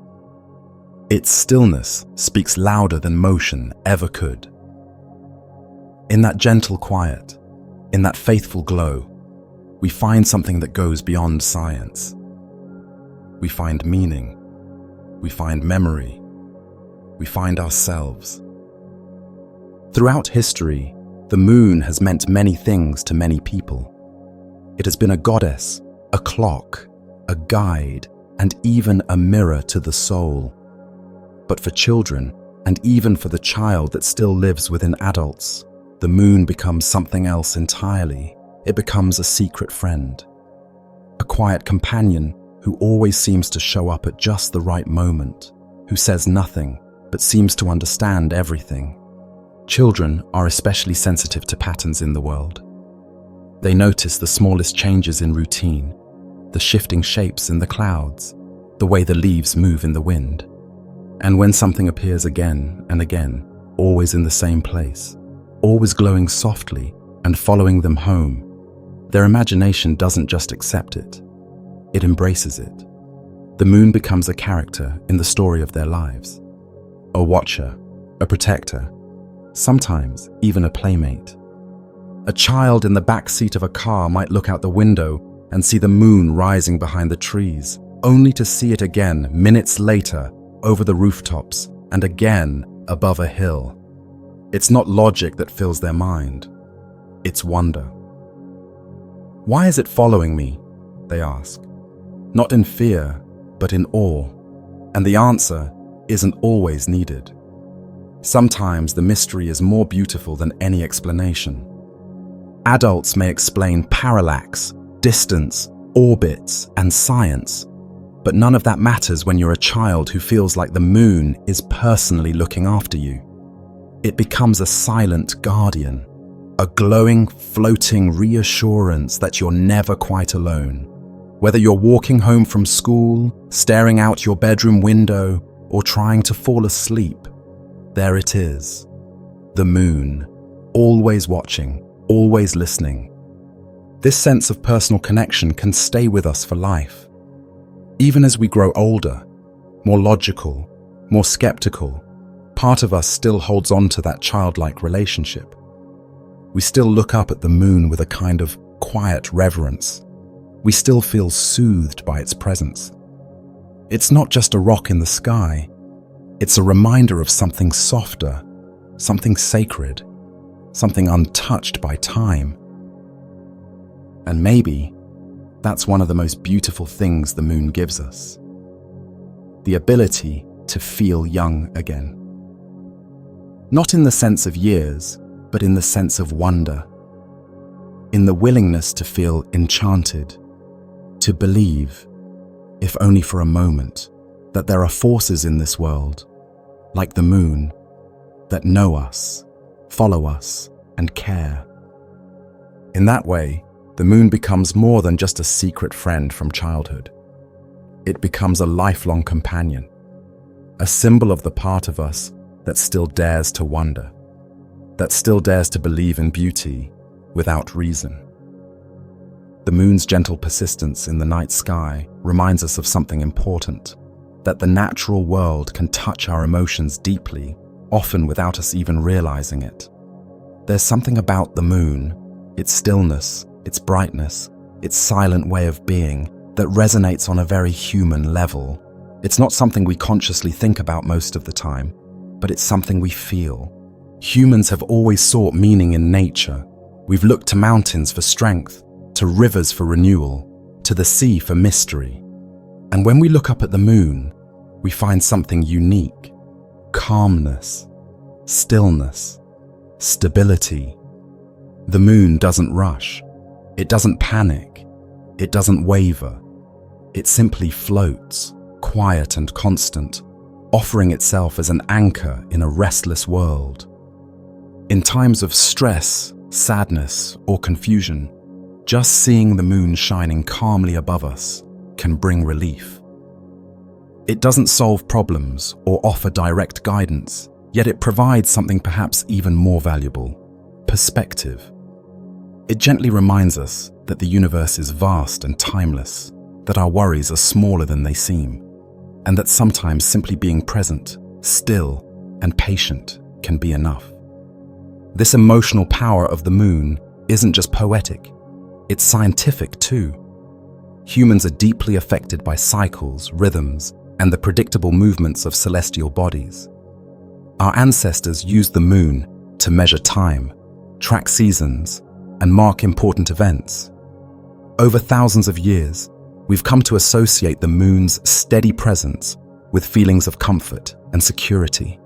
Its stillness speaks louder than motion ever could. In that gentle quiet, in that faithful glow, we find something that goes beyond science. We find meaning. We find memory. We find ourselves. Throughout history, the moon has meant many things to many people. It has been a goddess, a clock, a guide, and even a mirror to the soul. But for children, and even for the child that still lives within adults, the moon becomes something else entirely. It becomes a secret friend, a quiet companion who always seems to show up at just the right moment, who says nothing but seems to understand everything. Children are especially sensitive to patterns in the world. They notice the smallest changes in routine, the shifting shapes in the clouds, the way the leaves move in the wind. And when something appears again and again, always in the same place, always glowing softly and following them home, their imagination doesn't just accept it, it embraces it. The moon becomes a character in the story of their lives. A watcher, a protector, sometimes even a playmate. A child in the back seat of a car might look out the window and see the moon rising behind the trees, only to see it again minutes later over the rooftops and again above a hill. It's not logic that fills their mind, it's wonder. Why is it following me? They ask. Not in fear, but in awe. And the answer isn't always needed. Sometimes the mystery is more beautiful than any explanation. Adults may explain parallax, distance, orbits, and science, but none of that matters when you're a child who feels like the moon is personally looking after you. It becomes a silent guardian, a glowing, floating reassurance that you're never quite alone. Whether you're walking home from school, staring out your bedroom window, or trying to fall asleep, there it is. The moon, always watching, always listening. This sense of personal connection can stay with us for life. Even as we grow older, more logical, more skeptical, part of us still holds on to that childlike relationship. We still look up at the moon with a kind of quiet reverence. We still feel soothed by its presence. It's not just a rock in the sky. It's a reminder of something softer, something sacred, something untouched by time, And maybe that's one of the most beautiful things the moon gives us. The ability to feel young again. Not in the sense of years, but in the sense of wonder. In the willingness to feel enchanted, to believe, if only for a moment, that there are forces in this world, like the moon, that know us, follow us, and care. In that way, the moon becomes more than just a secret friend from childhood. It becomes a lifelong companion, a symbol of the part of us that still dares to wonder, that still dares to believe in beauty without reason. The moon's gentle persistence in the night sky reminds us of something important, that the natural world can touch our emotions deeply, often without us even realizing it. There's something about the moon, its stillness, its brightness, its silent way of being, that resonates on a very human level. It's not something we consciously think about most of the time, but it's something we feel. Humans have always sought meaning in nature. We've looked to mountains for strength, to rivers for renewal, to the sea for mystery. And when we look up at the moon, we find something unique: calmness, stillness, stability. The moon doesn't rush. It doesn't panic. It doesn't waver. It simply floats, quiet and constant, offering itself as an anchor in a restless world. In times of stress, sadness, or confusion, just seeing the moon shining calmly above us can bring relief. It doesn't solve problems or offer direct guidance, yet it provides something perhaps even more valuable: perspective. It gently reminds us that the universe is vast and timeless, that our worries are smaller than they seem, and that sometimes simply being present, still, and patient can be enough. This emotional power of the moon isn't just poetic, it's scientific too. Humans are deeply affected by cycles, rhythms, and the predictable movements of celestial bodies. Our ancestors used the moon to measure time, track seasons, and mark important events. Over thousands of years, we've come to associate the moon's steady presence with feelings of comfort and security.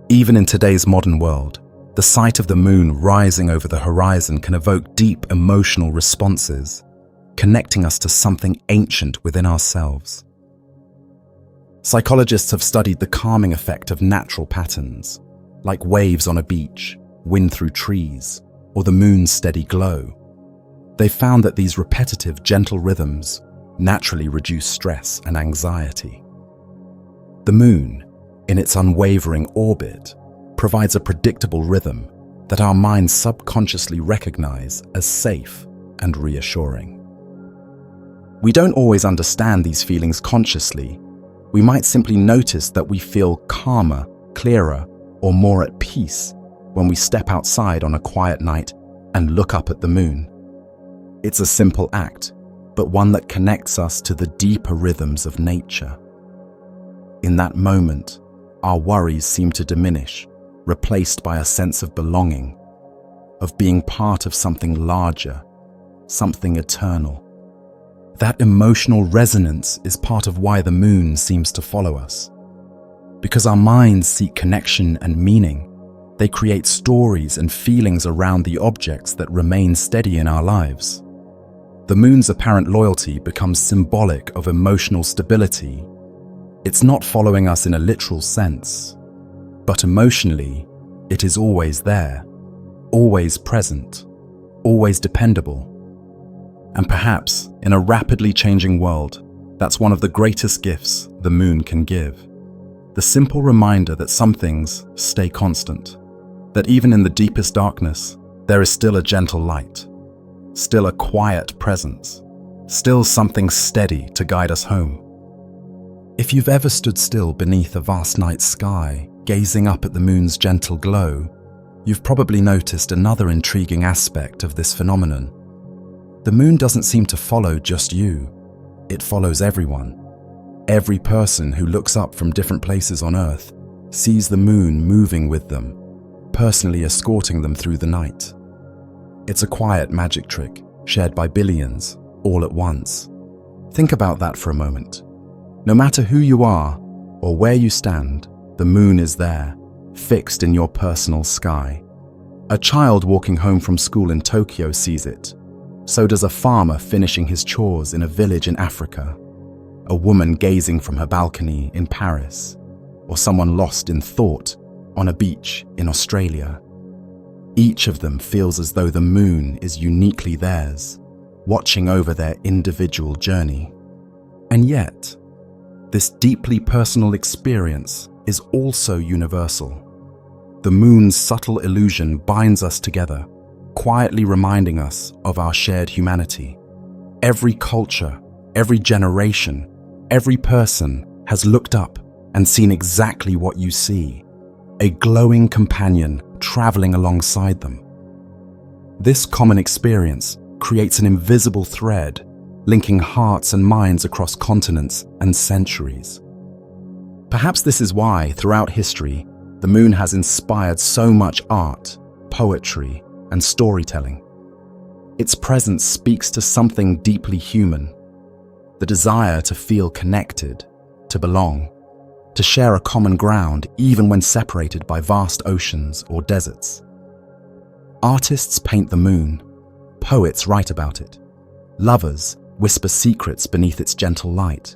Even in today's modern world, the sight of the moon rising over the horizon can evoke deep emotional responses, connecting us to something ancient within ourselves. Psychologists have studied the calming effect of natural patterns, like waves on a beach, wind through trees, or the moon's steady glow. They found that these repetitive, gentle rhythms naturally reduce stress and anxiety. The moon, in its unwavering orbit, provides a predictable rhythm that our minds subconsciously recognize as safe and reassuring. We don't always understand these feelings consciously. We might simply notice that we feel calmer, clearer, or more at peace when we step outside on a quiet night and look up at the moon. It's a simple act, but one that connects us to the deeper rhythms of nature. In that moment, our worries seem to diminish, replaced by a sense of belonging, of being part of something larger, something eternal. That emotional resonance is part of why the moon seems to follow us. Because our minds seek connection and meaning, they create stories and feelings around the objects that remain steady in our lives. The moon's apparent loyalty becomes symbolic of emotional stability. It's not following us in a literal sense, but emotionally, it is always there, always present, always dependable. And perhaps, in a rapidly changing world, that's one of the greatest gifts the moon can give. The simple reminder that some things stay constant, that even in the deepest darkness, there is still a gentle light, still a quiet presence, still something steady to guide us home. If you've ever stood still beneath a vast night sky, gazing up at the moon's gentle glow, you've probably noticed another intriguing aspect of this phenomenon. The moon doesn't seem to follow just you. It follows everyone. Every person who looks up from different places on Earth sees the moon moving with them, personally escorting them through the night. It's a quiet magic trick, shared by billions, all at once. Think about that for a moment. No matter who you are or where you stand, the moon is there, fixed in your personal sky. A child walking home from school in Tokyo sees it. So does a farmer finishing his chores in a village in Africa, a woman gazing from her balcony in Paris, or someone lost in thought on a beach in Australia. Each of them feels as though the moon is uniquely theirs, watching over their individual journey. And yet, this deeply personal experience is also universal. The moon's subtle illusion binds us together, quietly reminding us of our shared humanity. Every culture, every generation, every person has looked up and seen exactly what you see, a glowing companion traveling alongside them. This common experience creates an invisible thread, linking hearts and minds across continents and centuries. Perhaps this is why, throughout history, the moon has inspired so much art, poetry, and storytelling. Its presence speaks to something deeply human, the desire to feel connected, to belong, to share a common ground even when separated by vast oceans or deserts. Artists paint the moon, poets write about it, lovers whisper secrets beneath its gentle light.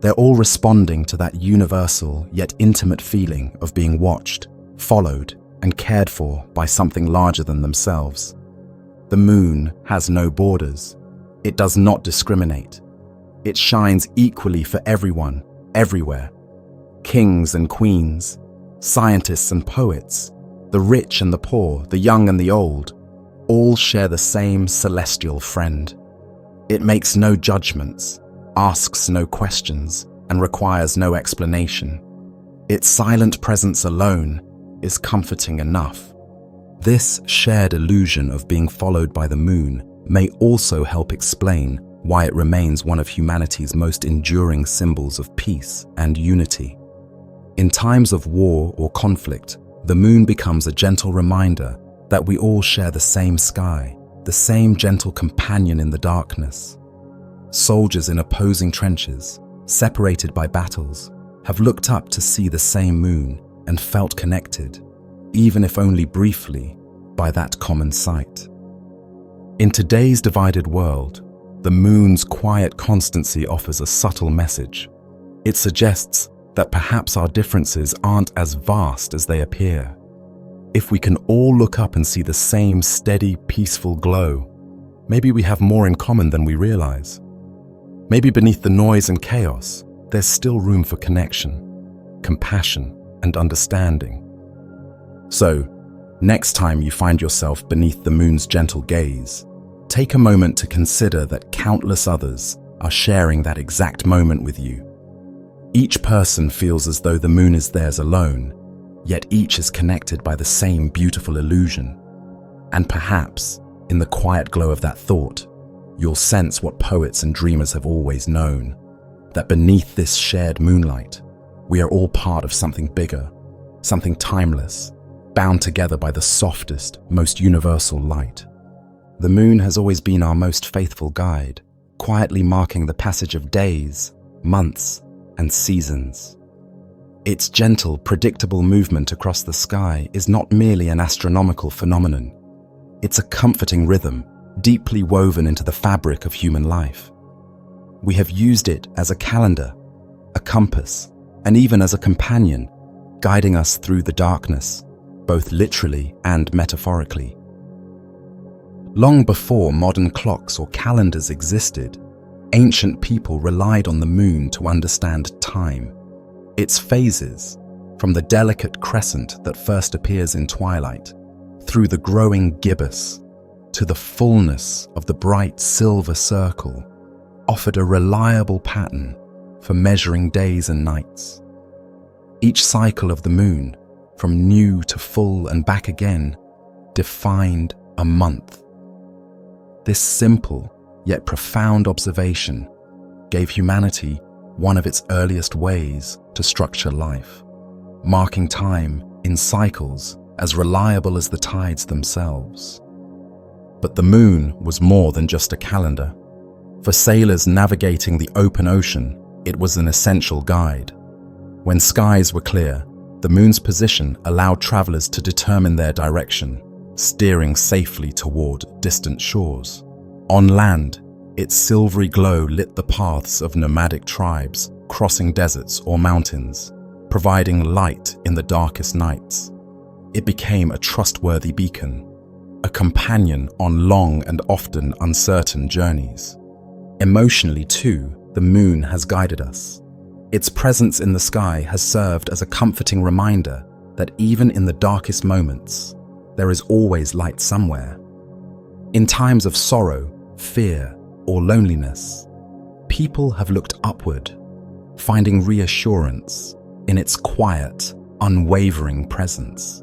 They're all responding to that universal yet intimate feeling of being watched, followed, and cared for by something larger than themselves. The moon has no borders. It does not discriminate. It shines equally for everyone, everywhere. Kings and queens, scientists and poets, the rich and the poor, the young and the old, all share the same celestial friend. It makes no judgments, asks no questions, and requires no explanation. Its silent presence alone is comforting enough. This shared illusion of being followed by the moon may also help explain why it remains one of humanity's most enduring symbols of peace and unity. In times of war or conflict, the moon becomes a gentle reminder that we all share the same sky, the same gentle companion in the darkness. Soldiers in opposing trenches, separated by battles, have looked up to see the same moon and felt connected, even if only briefly, by that common sight. In today's divided world, the moon's quiet constancy offers a subtle message. It suggests that perhaps our differences aren't as vast as they appear. If we can all look up and see the same steady, peaceful glow, maybe we have more in common than we realize. Maybe beneath the noise and chaos, there's still room for connection, compassion, and understanding. So, next time you find yourself beneath the moon's gentle gaze, take a moment to consider that countless others are sharing that exact moment with you. Each person feels as though the moon is theirs alone, yet each is connected by the same beautiful illusion. And perhaps, in the quiet glow of that thought, you'll sense what poets and dreamers have always known, that beneath this shared moonlight, we are all part of something bigger, something timeless, bound together by the softest, most universal light. The moon has always been our most faithful guide, quietly marking the passage of days, months, and seasons. Its gentle, predictable movement across the sky is not merely an astronomical phenomenon. It's a comforting rhythm, deeply woven into the fabric of human life. We have used it as a calendar, a compass, and even as a companion, guiding us through the darkness, both literally and metaphorically. Long before modern clocks or calendars existed, ancient people relied on the moon to understand time. Its phases, from the delicate crescent that first appears in twilight, through the growing gibbous, to the fullness of the bright silver circle, offered a reliable pattern for measuring days and nights. Each cycle of the moon, from new to full and back again, defined a month. This simple yet profound observation gave humanity one of its earliest ways to structure life, marking time in cycles as reliable as the tides themselves. But the moon was more than just a calendar. For sailors navigating the open ocean, it was an essential guide. When skies were clear, the moon's position allowed travelers to determine their direction, steering safely toward distant shores. On land, its silvery glow lit the paths of nomadic tribes crossing deserts or mountains, providing light in the darkest nights. It became a trustworthy beacon, a companion on long and often uncertain journeys. Emotionally, too, the moon has guided us. Its presence in the sky has served as a comforting reminder that even in the darkest moments, there is always light somewhere. In times of sorrow, fear, or loneliness, people have looked upward, finding reassurance in its quiet, unwavering presence.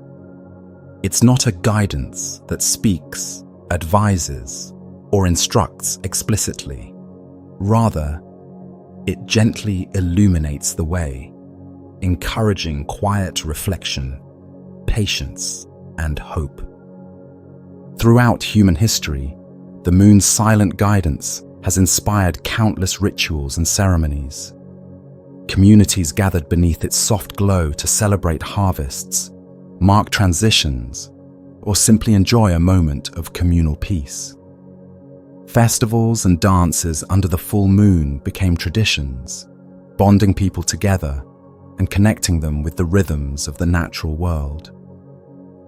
It's not a guidance that speaks, advises, or instructs explicitly. Rather, it gently illuminates the way, encouraging quiet reflection, patience, and hope. Throughout human history, the moon's silent guidance has inspired countless rituals and ceremonies. Communities gathered beneath its soft glow to celebrate harvests, mark transitions, or simply enjoy a moment of communal peace. Festivals and dances under the full moon became traditions, bonding people together and connecting them with the rhythms of the natural world.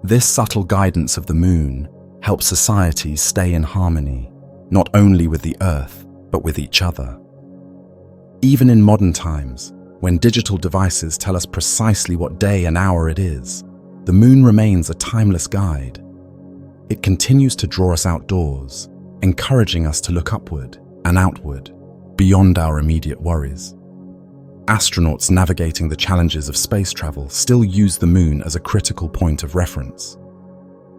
This subtle guidance of the moon helps societies stay in harmony, not only with the earth, but with each other. Even in modern times, when digital devices tell us precisely what day and hour it is, the moon remains a timeless guide. It continues to draw us outdoors, encouraging us to look upward and outward, beyond our immediate worries. Astronauts navigating the challenges of space travel still use the moon as a critical point of reference.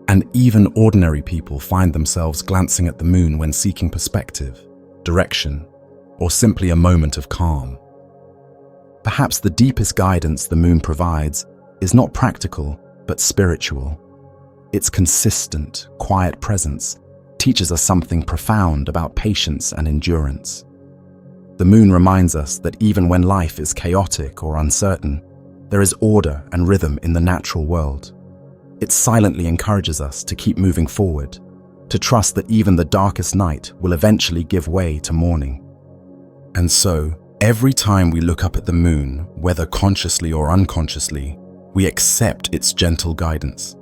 And even ordinary people find themselves glancing at the moon when seeking perspective, direction, or simply a moment of calm. Perhaps the deepest guidance the moon provides is not practical, but spiritual. Its consistent, quiet presence teaches us something profound about patience and endurance. The moon reminds us that even when life is chaotic or uncertain, there is order and rhythm in the natural world. It silently encourages us to keep moving forward, to trust that even the darkest night will eventually give way to morning. And so, every time we look up at the moon, whether consciously or unconsciously, we accept its gentle guidance.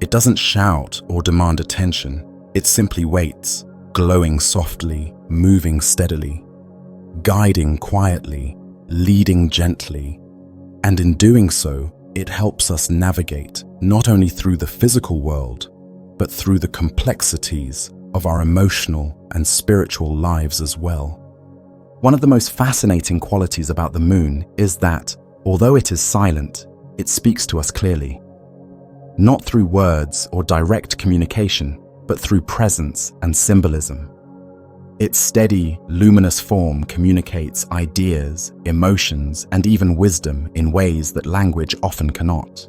It doesn't shout or demand attention. It simply waits, glowing softly, moving steadily, guiding quietly, leading gently. And in doing so, it helps us navigate not only through the physical world, but through the complexities of our emotional and spiritual lives as well. One of the most fascinating qualities about the moon is that, although it is silent, it speaks to us clearly. Not through words or direct communication, but through presence and symbolism. Its steady, luminous form communicates ideas, emotions, and even wisdom in ways that language often cannot.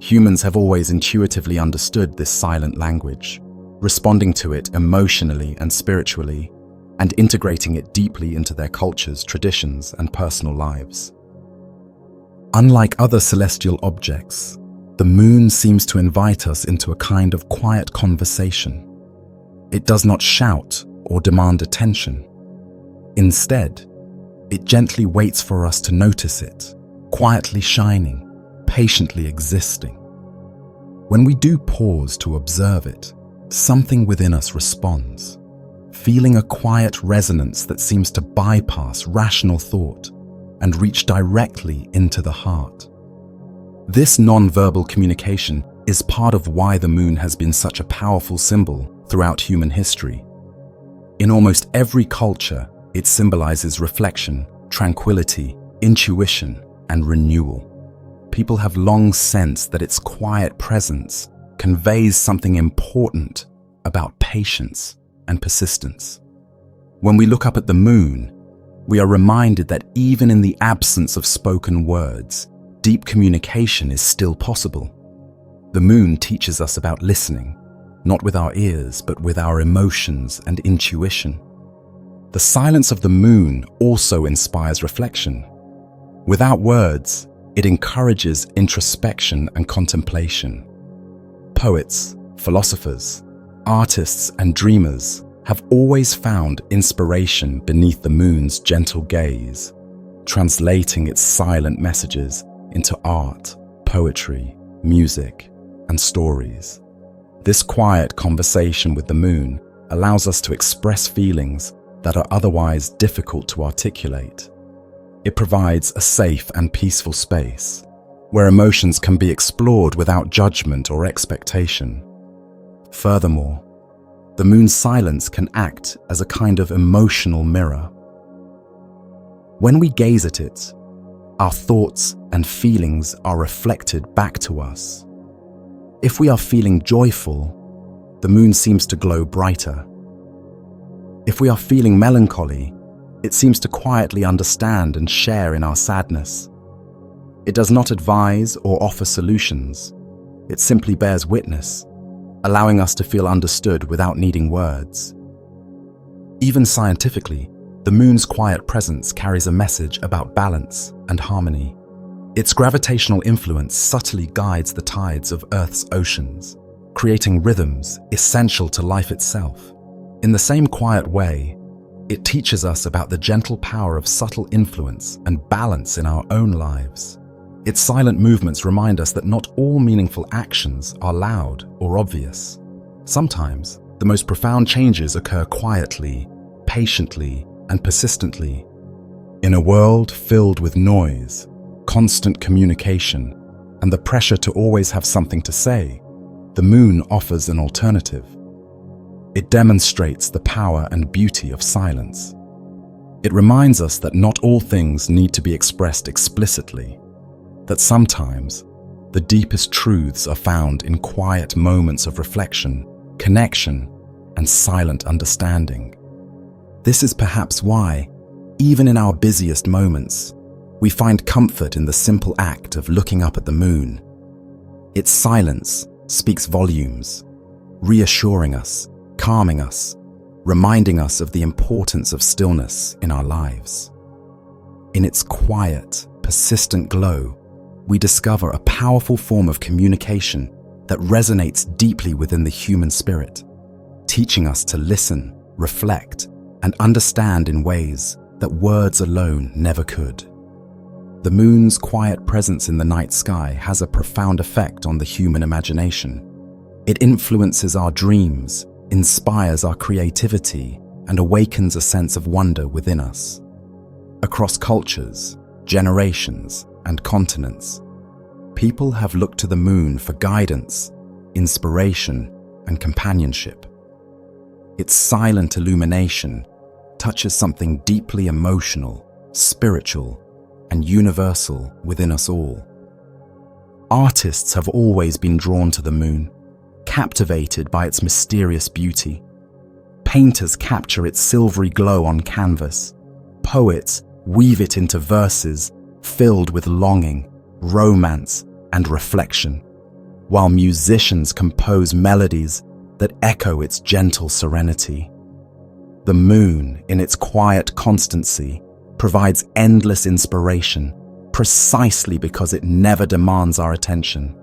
Humans have always intuitively understood this silent language, responding to it emotionally and spiritually, and integrating it deeply into their cultures, traditions, and personal lives. Unlike other celestial objects, the moon seems to invite us into a kind of quiet conversation. It does not shout or demand attention. Instead, it gently waits for us to notice it, quietly shining, patiently existing. When we do pause to observe it, something within us responds, feeling a quiet resonance that seems to bypass rational thought and reach directly into the heart. This non-verbal communication is part of why the moon has been such a powerful symbol throughout human history. In almost every culture, it symbolizes reflection, tranquility, intuition, and renewal. People have long sensed that its quiet presence conveys something important about patience and persistence. When we look up at the moon, we are reminded that even in the absence of spoken words, deep communication is still possible. The moon teaches us about listening, not with our ears, but with our emotions and intuition. The silence of the moon also inspires reflection. Without words, it encourages introspection and contemplation. Poets, philosophers, artists, and dreamers have always found inspiration beneath the moon's gentle gaze, translating its silent messages into art, poetry, music, and stories. This quiet conversation with the moon allows us to express feelings that are otherwise difficult to articulate. It provides a safe and peaceful space where emotions can be explored without judgment or expectation. Furthermore, the moon's silence can act as a kind of emotional mirror. When we gaze at it, our thoughts and feelings are reflected back to us. If we are feeling joyful, the moon seems to glow brighter. If we are feeling melancholy, it seems to quietly understand and share in our sadness. It does not advise or offer solutions. It simply bears witness, allowing us to feel understood without needing words. Even scientifically, the moon's quiet presence carries a message about balance and harmony. Its gravitational influence subtly guides the tides of Earth's oceans, creating rhythms essential to life itself. In the same quiet way, it teaches us about the gentle power of subtle influence and balance in our own lives. Its silent movements remind us that not all meaningful actions are loud or obvious. Sometimes, the most profound changes occur quietly, patiently, and persistently. In a world filled with noise, constant communication, and the pressure to always have something to say, the moon offers an alternative. It demonstrates the power and beauty of silence. It reminds us that not all things need to be expressed explicitly, that sometimes the deepest truths are found in quiet moments of reflection, connection, and silent understanding. This is perhaps why, even in our busiest moments, we find comfort in the simple act of looking up at the moon. Its silence speaks volumes, reassuring us, calming us, reminding us of the importance of stillness in our lives. In its quiet, persistent glow, we discover a powerful form of communication that resonates deeply within the human spirit, teaching us to listen, reflect, and understand in ways that words alone never could. The moon's quiet presence in the night sky has a profound effect on the human imagination. It influences our dreams, inspires our creativity, and awakens a sense of wonder within us. Across cultures, generations, and continents, people have looked to the moon for guidance, inspiration, and companionship. Its silent illumination touches something deeply emotional, spiritual, and universal within us all. Artists have always been drawn to the moon, captivated by its mysterious beauty. Painters capture its silvery glow on canvas. Poets weave it into verses filled with longing, romance, and reflection, while musicians compose melodies that echo its gentle serenity. The moon, in its quiet constancy, provides endless inspiration, precisely because it never demands our attention.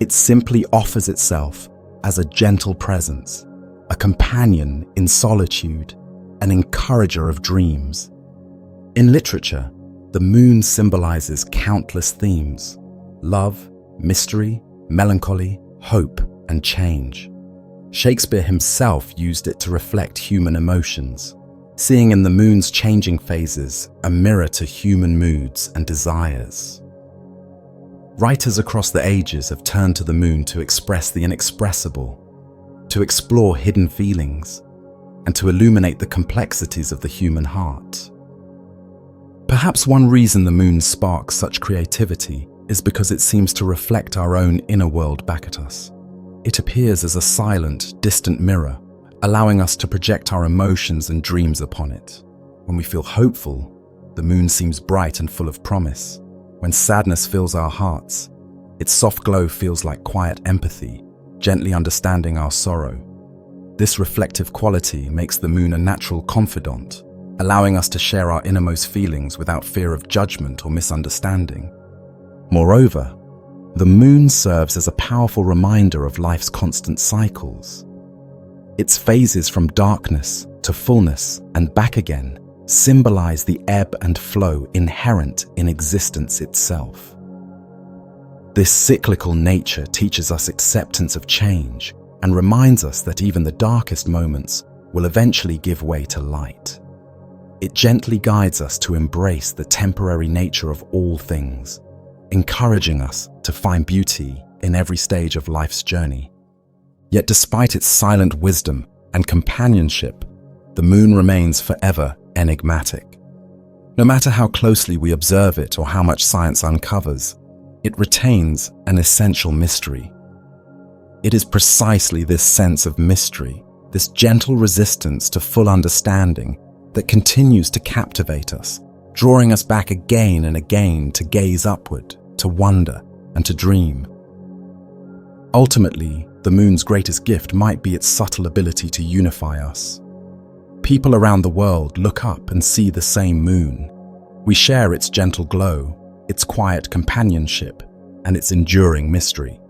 It simply offers itself as a gentle presence, a companion in solitude, an encourager of dreams. In literature, the moon symbolizes countless themes: love, mystery, melancholy, hope, and change. Shakespeare himself used it to reflect human emotions, seeing in the moon's changing phases a mirror to human moods and desires. Writers across the ages have turned to the moon to express the inexpressible, to explore hidden feelings, and to illuminate the complexities of the human heart. Perhaps one reason the moon sparks such creativity is because it seems to reflect our own inner world back at us. It appears as a silent, distant mirror, allowing us to project our emotions and dreams upon it. When we feel hopeful, the moon seems bright and full of promise. When sadness fills our hearts, its soft glow feels like quiet empathy, gently understanding our sorrow. This reflective quality makes the moon a natural confidant, allowing us to share our innermost feelings without fear of judgment or misunderstanding. Moreover, the moon serves as a powerful reminder of life's constant cycles. Its phases from darkness to fullness and back again symbolize the ebb and flow inherent in existence itself. This cyclical nature teaches us acceptance of change and reminds us that even the darkest moments will eventually give way to light. It gently guides us to embrace the temporary nature of all things, encouraging us to find beauty in every stage of life's journey. Yet despite its silent wisdom and companionship, the moon remains forever enigmatic. No matter how closely we observe it or how much science uncovers, it retains an essential mystery. It is precisely this sense of mystery, this gentle resistance to full understanding, that continues to captivate us, drawing us back again and again to gaze upward, to wonder, and to dream. Ultimately, the moon's greatest gift might be its subtle ability to unify us. People around the world look up and see the same moon. We share its gentle glow, its quiet companionship, and its enduring mystery.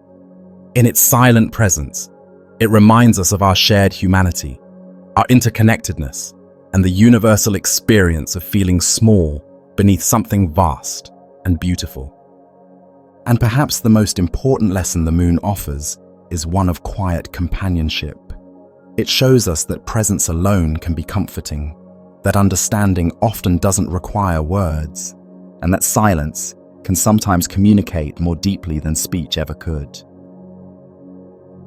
In its silent presence, it reminds us of our shared humanity, our interconnectedness, and the universal experience of feeling small beneath something vast and beautiful. And perhaps the most important lesson the moon offers is one of quiet companionship. It shows us that presence alone can be comforting, that understanding often doesn't require words, and that silence can sometimes communicate more deeply than speech ever could.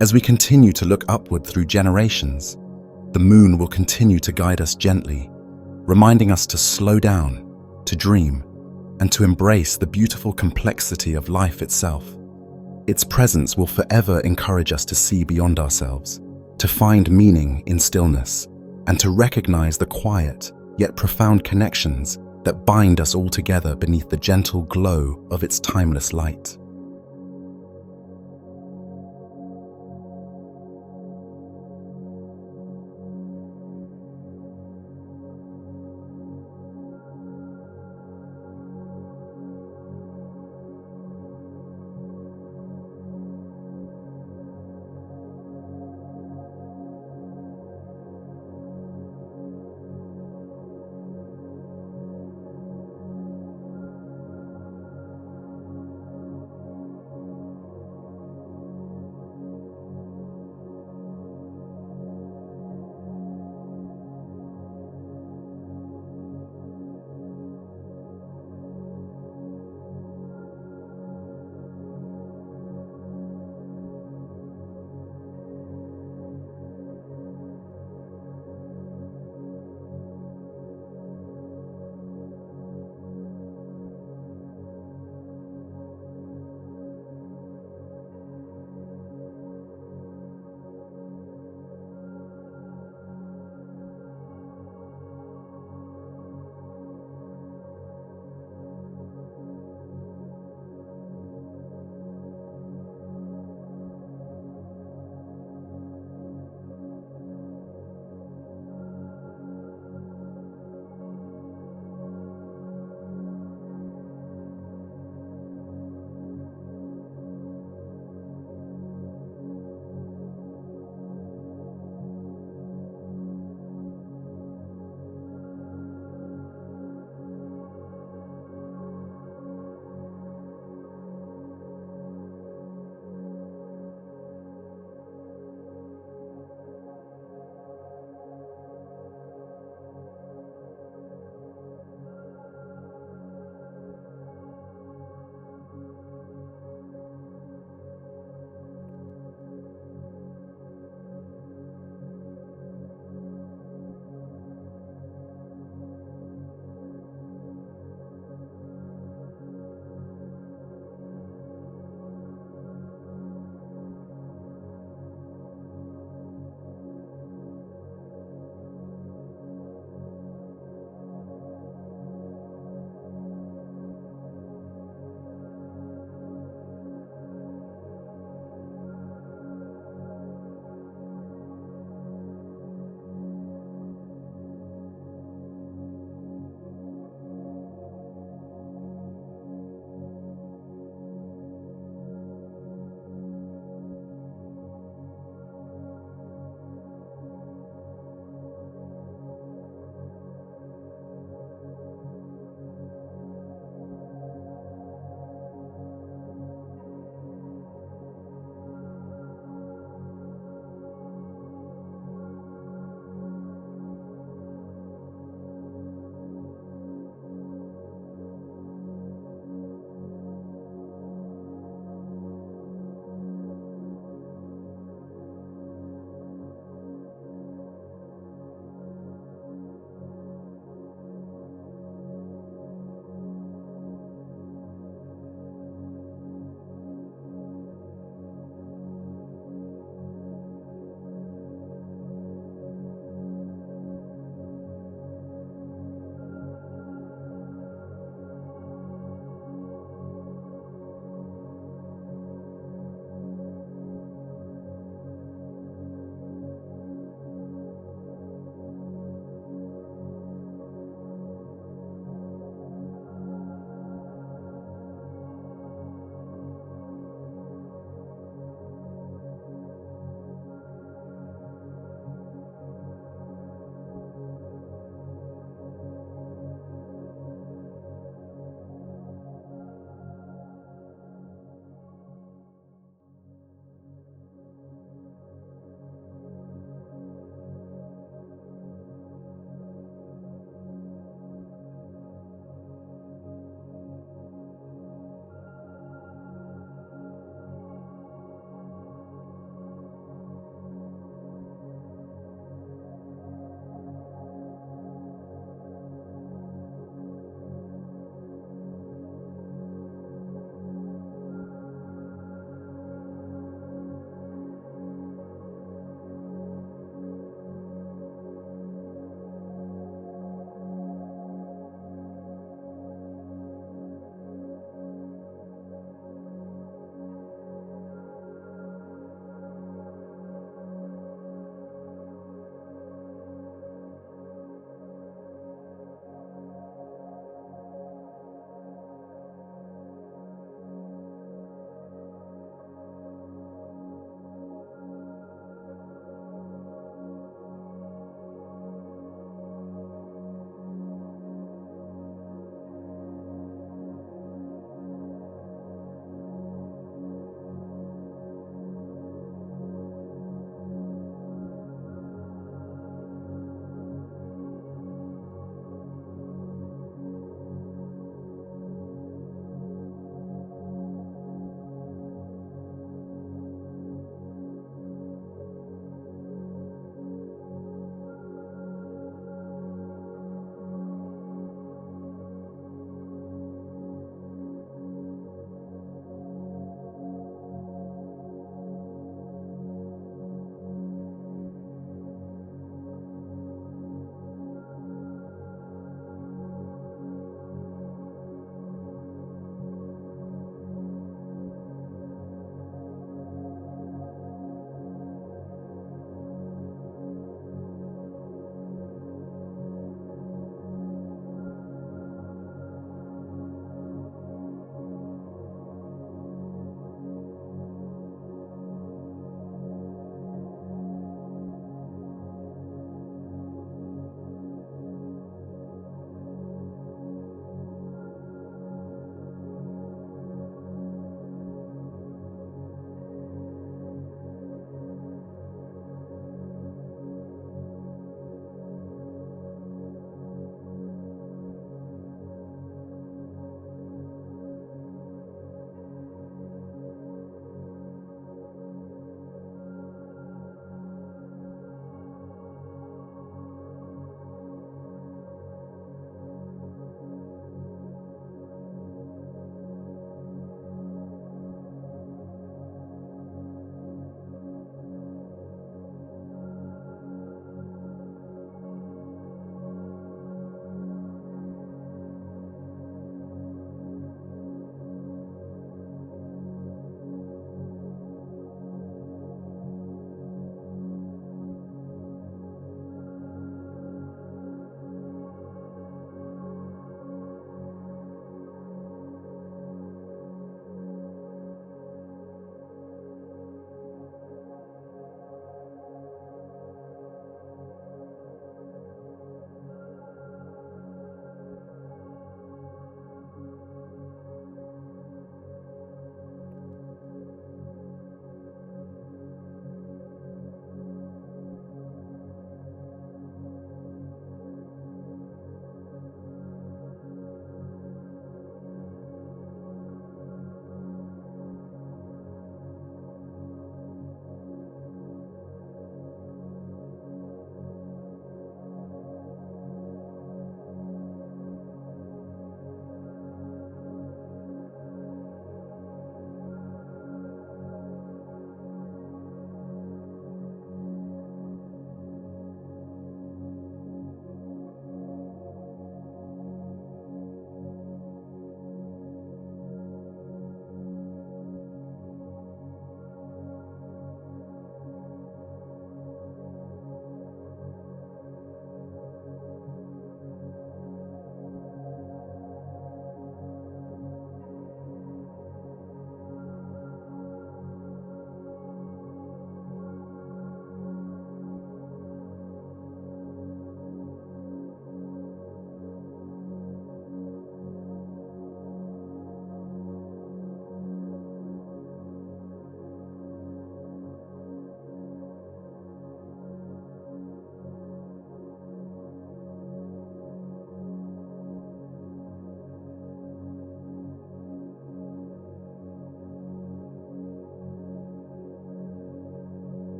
As we continue to look upward through generations, the moon will continue to guide us gently, reminding us to slow down, to dream, and to embrace the beautiful complexity of life itself. Its presence will forever encourage us to see beyond ourselves, to find meaning in stillness, and to recognize the quiet yet profound connections that bind us all together beneath the gentle glow of its timeless light.